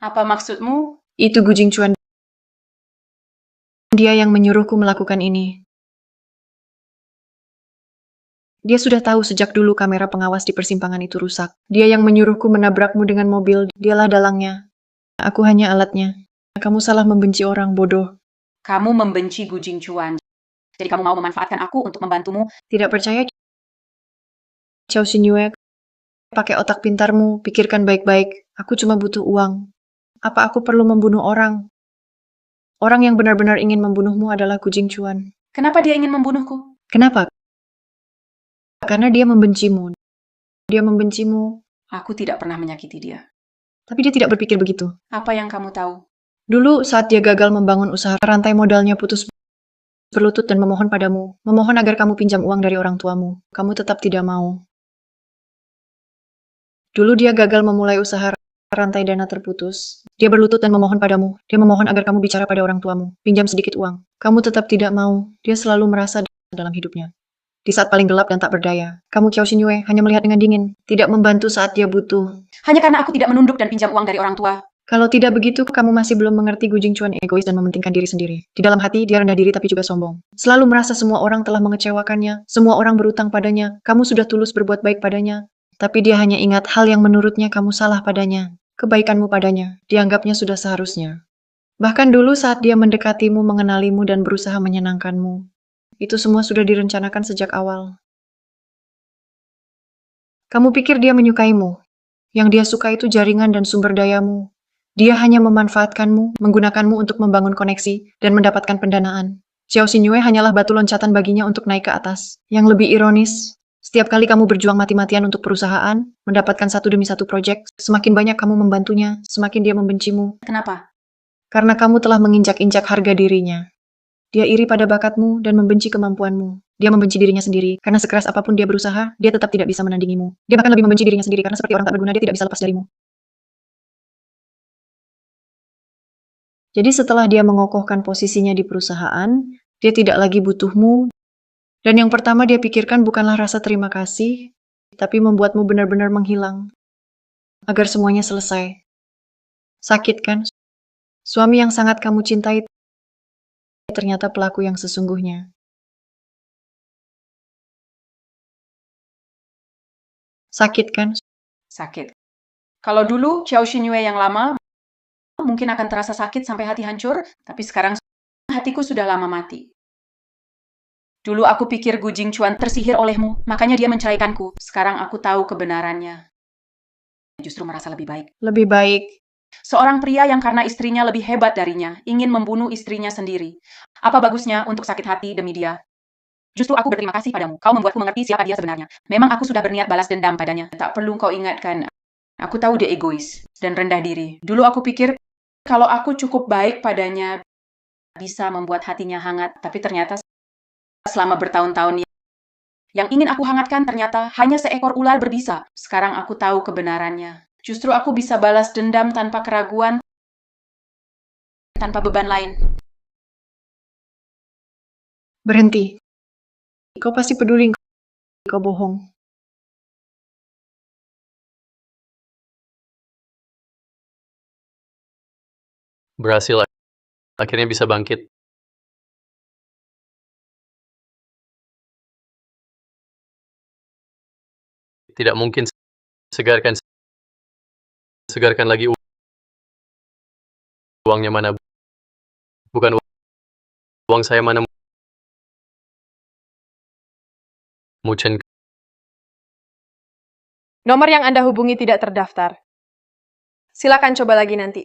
Speaker 1: Apa maksudmu?
Speaker 2: Itu Gu Jingchuan. Dia yang menyuruhku melakukan ini. Dia sudah tahu sejak dulu kamera pengawas di persimpangan itu rusak. Dia yang menyuruhku menabrakmu dengan mobil, dialah dalangnya. Aku hanya alatnya. Kamu salah membenci orang, bodoh.
Speaker 1: Kamu membenci Gu Jingchuan. Jadi kamu mau memanfaatkan aku untuk membantumu.
Speaker 2: Tidak percaya? Chao Xinyue, pakai otak pintarmu, pikirkan baik-baik. Aku cuma butuh uang. Apa aku perlu membunuh orang? Orang yang benar-benar ingin membunuhmu adalah Gu Jingchuan.
Speaker 1: Kenapa dia ingin membunuhku?
Speaker 2: Kenapa? Karena dia membencimu. Dia membencimu.
Speaker 1: Aku tidak pernah menyakiti dia.
Speaker 2: Tapi dia tidak berpikir begitu.
Speaker 1: Apa yang kamu tahu?
Speaker 2: Dulu saat dia gagal membangun usaha, rantai modalnya putus, berlutut dan memohon padamu. Memohon agar kamu pinjam uang dari orang tuamu. Kamu tetap tidak mau. Dulu dia gagal memulai usaha, rantai dana terputus. Dia berlutut dan memohon padamu. Dia memohon agar kamu bicara pada orang tuamu. Pinjam sedikit uang. Kamu tetap tidak mau. Dia selalu merasa dalam hidupnya. Di saat paling gelap dan tak berdaya, kamu Chao Xinyue hanya melihat dengan dingin, tidak membantu saat dia butuh.
Speaker 1: Hanya karena aku tidak menunduk dan pinjam uang dari orang tua.
Speaker 2: Kalau tidak begitu, kamu masih belum mengerti Gu Jingchuan egois dan mementingkan diri sendiri. Di dalam hati, dia rendah diri tapi juga sombong. Selalu merasa semua orang telah mengecewakannya, semua orang berutang padanya, kamu sudah tulus berbuat baik padanya. Tapi dia hanya ingat hal yang menurutnya kamu salah padanya. Kebaikanmu padanya, dianggapnya sudah seharusnya. Bahkan dulu saat dia mendekatimu, mengenalimu, dan berusaha menyenangkanmu. Itu semua sudah direncanakan sejak awal. Kamu pikir dia menyukaimu? Yang dia suka itu jaringan dan sumber dayamu. Dia hanya memanfaatkanmu, menggunakanmu untuk membangun koneksi, dan mendapatkan pendanaan. Chao Xinyue hanyalah batu loncatan baginya untuk naik ke atas. Yang lebih ironis, setiap kali kamu berjuang mati-matian untuk perusahaan, mendapatkan satu demi satu proyek, semakin banyak kamu membantunya, semakin dia membencimu.
Speaker 1: Kenapa?
Speaker 2: Karena kamu telah menginjak-injak harga dirinya. Dia iri pada bakatmu dan membenci kemampuanmu. Dia membenci dirinya sendiri, karena sekeras apapun dia berusaha, dia tetap tidak bisa menandingimu. Dia bahkan lebih membenci dirinya sendiri, karena seperti orang tak berguna, dia tidak bisa lepas darimu. Jadi setelah dia mengokohkan posisinya di perusahaan, dia tidak lagi butuhmu, dan yang pertama dia pikirkan bukanlah rasa terima kasih, tapi membuatmu benar-benar menghilang, agar semuanya selesai. Sakit kan? Suami yang sangat kamu cintai ternyata pelaku yang sesungguhnya. Sakit kan?
Speaker 1: Sakit. Kalau dulu Chao Xinyue yang lama mungkin akan terasa sakit sampai hati hancur, tapi sekarang hatiku sudah lama mati. Dulu aku pikir Gu Jingchuan tersihir olehmu, makanya dia menceraikanku. Sekarang aku tahu kebenarannya. Justru merasa lebih baik.
Speaker 2: Lebih baik.
Speaker 1: Seorang pria yang karena istrinya lebih hebat darinya, ingin membunuh istrinya sendiri. Apa bagusnya untuk sakit hati demi dia? Justru aku berterima kasih padamu. Kau membuatku mengerti siapa dia sebenarnya. Memang aku sudah berniat balas dendam padanya. Tak perlu kau ingatkan. Aku tahu dia egois dan rendah diri. Dulu aku pikir kalau aku cukup baik padanya, bisa membuat hatinya hangat. Tapi ternyata selama bertahun-tahun yang ingin aku hangatkan ternyata hanya seekor ular berbisa. Sekarang aku tahu kebenarannya. Justru aku bisa balas dendam tanpa keraguan tanpa beban lain.
Speaker 2: Berhenti. Kau pasti peduli, kau bohong.
Speaker 3: Berhasil, akhirnya bisa bangkit. Tidak mungkin segarkan lagi uangnya mana. Bukan uang saya mana. Muchen,
Speaker 9: Nomor yang Anda hubungi tidak terdaftar. Silakan coba lagi nanti.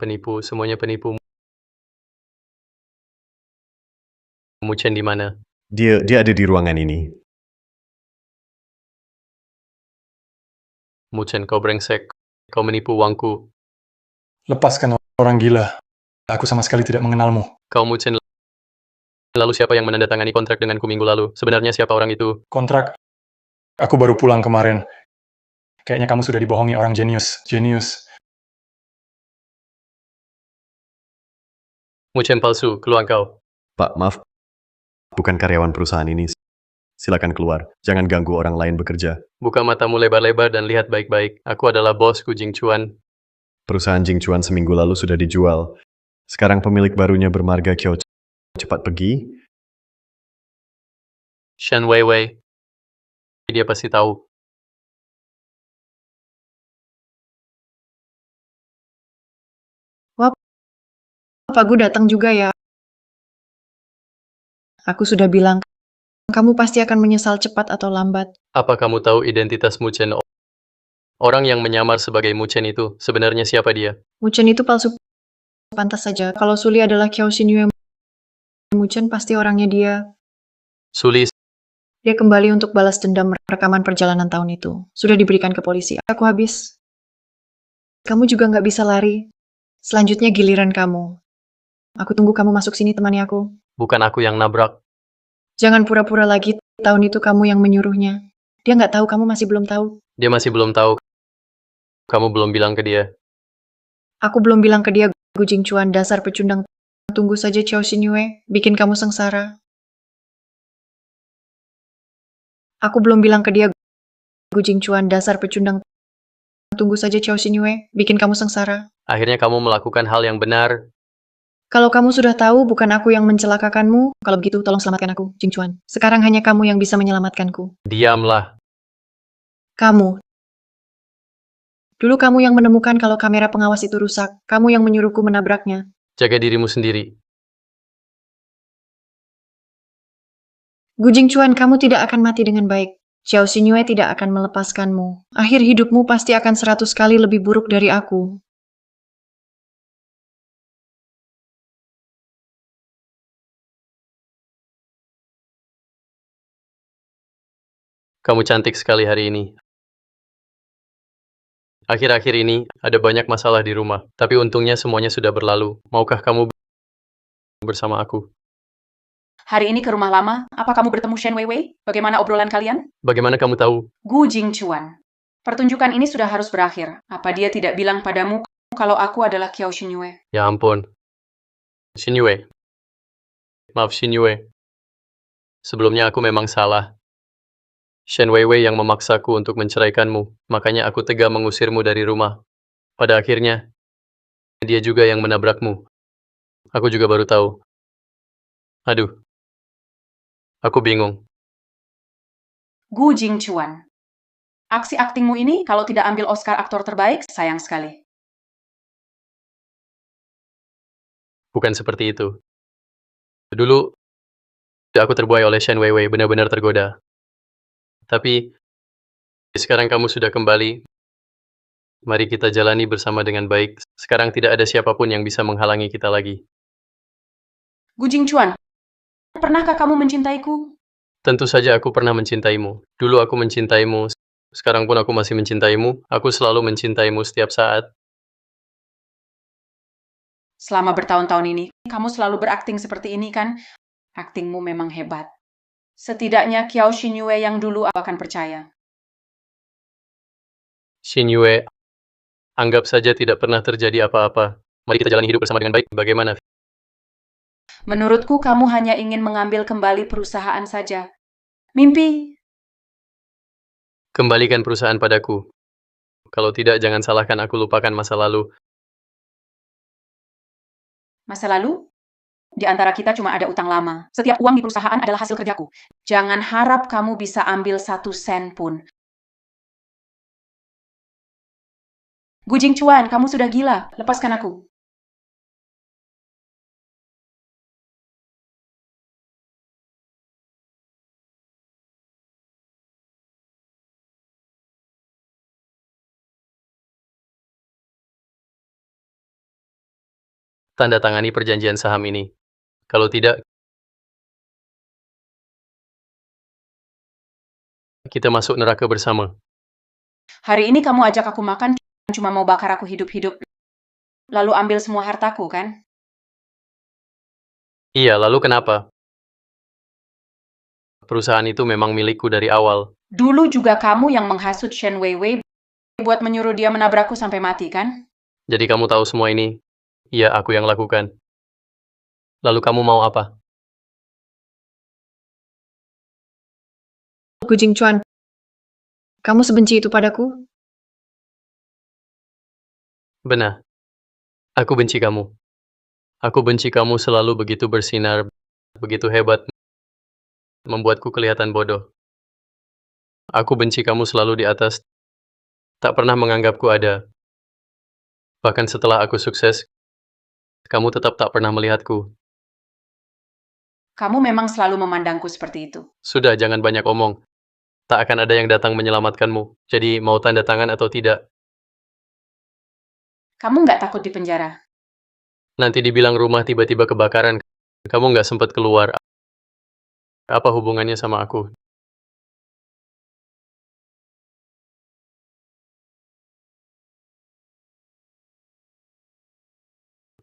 Speaker 3: penipu, semuanya penipu. Muchen di mana?
Speaker 6: Dia ada di ruangan ini.
Speaker 3: Muchen, kau brengsek. Kau menipu uangku.
Speaker 4: Lepaskan orang gila. Aku sama sekali tidak mengenalmu.
Speaker 3: Kau Muchen. Lalu siapa yang menandatangani kontrak denganku minggu lalu? Sebenarnya siapa orang itu?
Speaker 4: Kontrak. Aku baru pulang kemarin. Kayaknya kamu sudah dibohongi orang jenius. Jenius.
Speaker 3: Muchen palsu, keluar kau.
Speaker 6: Pak, maaf. Bukan karyawan perusahaan ini. Silakan keluar. Jangan ganggu orang lain bekerja.
Speaker 3: Buka matamu lebar-lebar dan lihat baik-baik. Aku adalah bosku Jing Chuan.
Speaker 6: Perusahaan Jing Chuan seminggu lalu sudah dijual. Sekarang pemilik barunya bermarga Kiao. Cepat pergi.
Speaker 3: Shen Weiwei. Dia pasti tahu.
Speaker 2: Wah, Pak Gu datang juga ya. Aku sudah bilang, kamu pasti akan menyesal cepat atau lambat.
Speaker 3: Apa kamu tahu identitas Muchen? Orang yang menyamar sebagai Muchen itu, sebenarnya siapa dia?
Speaker 2: Muchen itu palsu. Pantas saja. Kalau Suli adalah Kiao Xinyue, Muchen pasti orangnya dia.
Speaker 3: Sulis.
Speaker 2: Dia kembali untuk balas dendam rekaman perjalanan tahun itu. Sudah diberikan ke polisi. Aku habis. Kamu juga nggak bisa lari. Selanjutnya giliran kamu. Aku tunggu kamu masuk sini temani aku.
Speaker 3: Bukan aku yang nabrak.
Speaker 2: Jangan pura-pura lagi. Tahun itu kamu yang menyuruhnya. Dia nggak tahu, kamu masih belum tahu.
Speaker 3: Dia masih belum tahu. Kamu belum bilang ke dia.
Speaker 2: Aku belum bilang ke dia, Gu Jingchuan, dasar pecundang. Tunggu saja Kiao Xinyue, bikin kamu sengsara. Aku belum bilang ke dia, Gu Jingchuan, dasar pecundang. Tunggu saja Kiao Xinyue, bikin kamu sengsara.
Speaker 3: Akhirnya kamu melakukan hal yang benar.
Speaker 2: Kalau kamu sudah tahu, bukan aku yang mencelakakanmu. Kalau begitu, tolong selamatkan aku, Jingchuan. Sekarang hanya kamu yang bisa menyelamatkanku.
Speaker 3: Diamlah.
Speaker 2: Kamu. Dulu kamu yang menemukan kalau kamera pengawas itu rusak. Kamu yang menyuruhku menabraknya.
Speaker 3: Jaga dirimu sendiri.
Speaker 2: Gu Jingchuan, kamu tidak akan mati dengan baik. Xiao Xinyue tidak akan melepaskanmu. Akhir hidupmu pasti akan 100 kali lebih buruk dari aku.
Speaker 3: Kamu cantik sekali hari ini. Akhir-akhir ini, ada banyak masalah di rumah. Tapi untungnya semuanya sudah berlalu. Maukah kamu bersama aku?
Speaker 1: Hari ini ke rumah lama, apa kamu bertemu Shen Weiwei? Bagaimana obrolan kalian?
Speaker 3: Bagaimana kamu tahu?
Speaker 1: Gu Jingchuan. Pertunjukan ini sudah harus berakhir. Apa dia tidak bilang padamu kalau aku adalah Kiao Xinyue?
Speaker 3: Ya ampun. Xinyue. Maaf Xinyue. Sebelumnya aku memang salah. Shen Weiwei yang memaksaku untuk menceraikanmu, makanya aku tega mengusirmu dari rumah. Pada akhirnya, dia juga yang menabrakmu. Aku juga baru tahu. Aduh. Aku bingung.
Speaker 1: Gu Jingchuan. Aksi aktingmu ini kalau tidak ambil Oscar aktor terbaik, sayang sekali.
Speaker 3: Bukan seperti itu. Dulu, aku terbuai oleh Shen Weiwei, benar-benar tergoda. Tapi, sekarang kamu sudah kembali. Mari kita jalani bersama dengan baik. Sekarang tidak ada siapapun yang bisa menghalangi kita lagi.
Speaker 1: Gu Jingchuan, pernahkah kamu mencintaiku?
Speaker 3: Tentu saja aku pernah mencintaimu. Dulu aku mencintaimu. Sekarang pun aku masih mencintaimu. Aku selalu mencintaimu setiap saat.
Speaker 1: Selama bertahun-tahun ini, kamu selalu berakting seperti ini kan? Aktingmu memang hebat. Setidaknya Kiao Xinyue yang dulu akan percaya.
Speaker 3: Shin Yue, anggap saja tidak pernah terjadi apa-apa. Mari kita jalani hidup bersama dengan baik. Bagaimana?
Speaker 1: Menurutku kamu hanya ingin mengambil kembali perusahaan saja. Mimpi.
Speaker 3: Kembalikan perusahaan padaku. Kalau tidak, jangan salahkan aku, lupakan masa lalu.
Speaker 1: Masa lalu? Di antara kita cuma ada utang lama. Setiap uang di perusahaan adalah hasil kerjaku. Jangan harap kamu bisa ambil 1 sen pun. Gu Jingchuan, kamu sudah gila. Lepaskan aku.
Speaker 3: Tanda tangani perjanjian saham ini. Kalau tidak, kita masuk neraka bersama.
Speaker 1: Hari ini kamu ajak aku makan, cuma mau bakar aku hidup-hidup. Lalu ambil semua hartaku, kan?
Speaker 3: Iya, lalu kenapa? Perusahaan itu memang milikku dari awal.
Speaker 1: Dulu juga kamu yang menghasut Shen Weiwei buat menyuruh dia menabrakku sampai mati, kan?
Speaker 3: Jadi kamu tahu semua ini? Iya, aku yang lakukan. Lalu kamu mau apa?
Speaker 2: Gu Jingchuan, kamu sebenci itu padaku?
Speaker 3: Benar. Aku benci kamu. Aku benci kamu selalu begitu bersinar, begitu hebat, membuatku kelihatan bodoh. Aku benci kamu selalu di atas, tak pernah menganggapku ada. Bahkan setelah aku sukses, kamu tetap tak pernah melihatku.
Speaker 1: Kamu memang selalu memandangku seperti itu.
Speaker 3: Sudah, jangan banyak omong. Tak akan ada yang datang menyelamatkanmu. Jadi, mau tanda tangan atau tidak?
Speaker 1: Kamu nggak takut di penjara?
Speaker 3: Nanti dibilang rumah tiba-tiba kebakaran, kamu nggak sempat keluar. Apa hubungannya sama aku?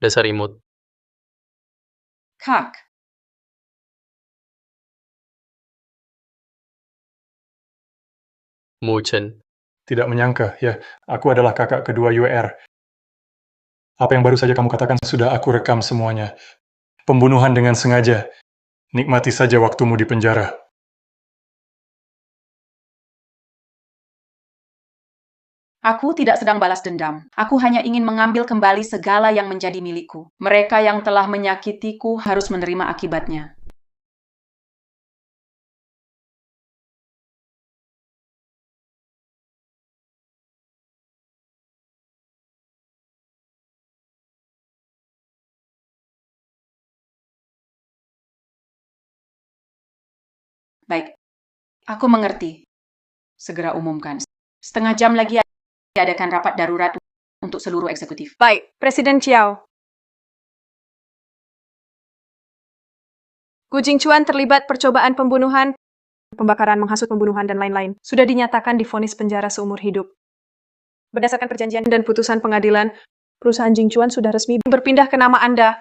Speaker 3: Dasar imut.
Speaker 1: Kak,
Speaker 3: Mu Chen.
Speaker 4: Tidak menyangka, ya, aku adalah kakak kedua UR. Apa yang baru saja kamu katakan sudah aku rekam semuanya. Pembunuhan dengan sengaja. Nikmati saja waktumu di penjara.
Speaker 1: aku tidak sedang balas dendam. Aku hanya ingin mengambil kembali segala yang menjadi milikku. Mereka yang telah menyakitiku harus menerima akibatnya. Baik, aku mengerti. Segera umumkan. Setengah jam lagi adakan rapat darurat untuk seluruh eksekutif.
Speaker 9: Baik, Presiden Chiao. Gu Jingchuan terlibat percobaan pembunuhan, pembakaran, menghasut pembunuhan, dan lain-lain. Sudah dinyatakan divonis penjara seumur hidup. Berdasarkan perjanjian dan putusan pengadilan, perusahaan Jingchuan sudah resmi berpindah ke nama Anda.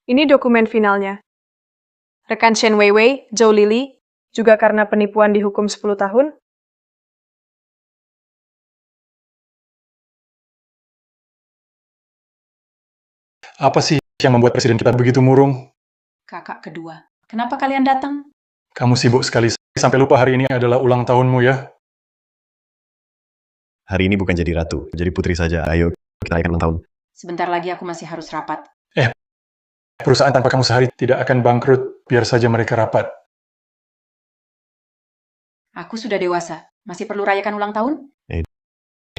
Speaker 9: Ini dokumen finalnya. Rekan Shen Weiwei, Zhou Lili, juga karena penipuan dihukum 10 tahun.
Speaker 4: Apa sih yang membuat presiden kita begitu murung?
Speaker 1: Kakak kedua, kenapa kalian datang?
Speaker 4: Kamu sibuk sekali, sampai lupa hari ini adalah ulang tahunmu ya?
Speaker 6: Hari ini bukan jadi ratu, jadi putri saja. Ayo, kita rayakan ulang tahun.
Speaker 1: Sebentar lagi aku masih harus rapat.
Speaker 4: Perusahaan tanpa kamu sehari tidak akan bangkrut, biar saja mereka rapat.
Speaker 1: Aku sudah dewasa. Masih perlu rayakan ulang tahun?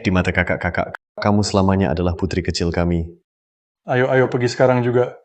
Speaker 6: Di mata kakak-kakak, kamu selamanya adalah putri kecil kami.
Speaker 4: Ayo pergi sekarang juga.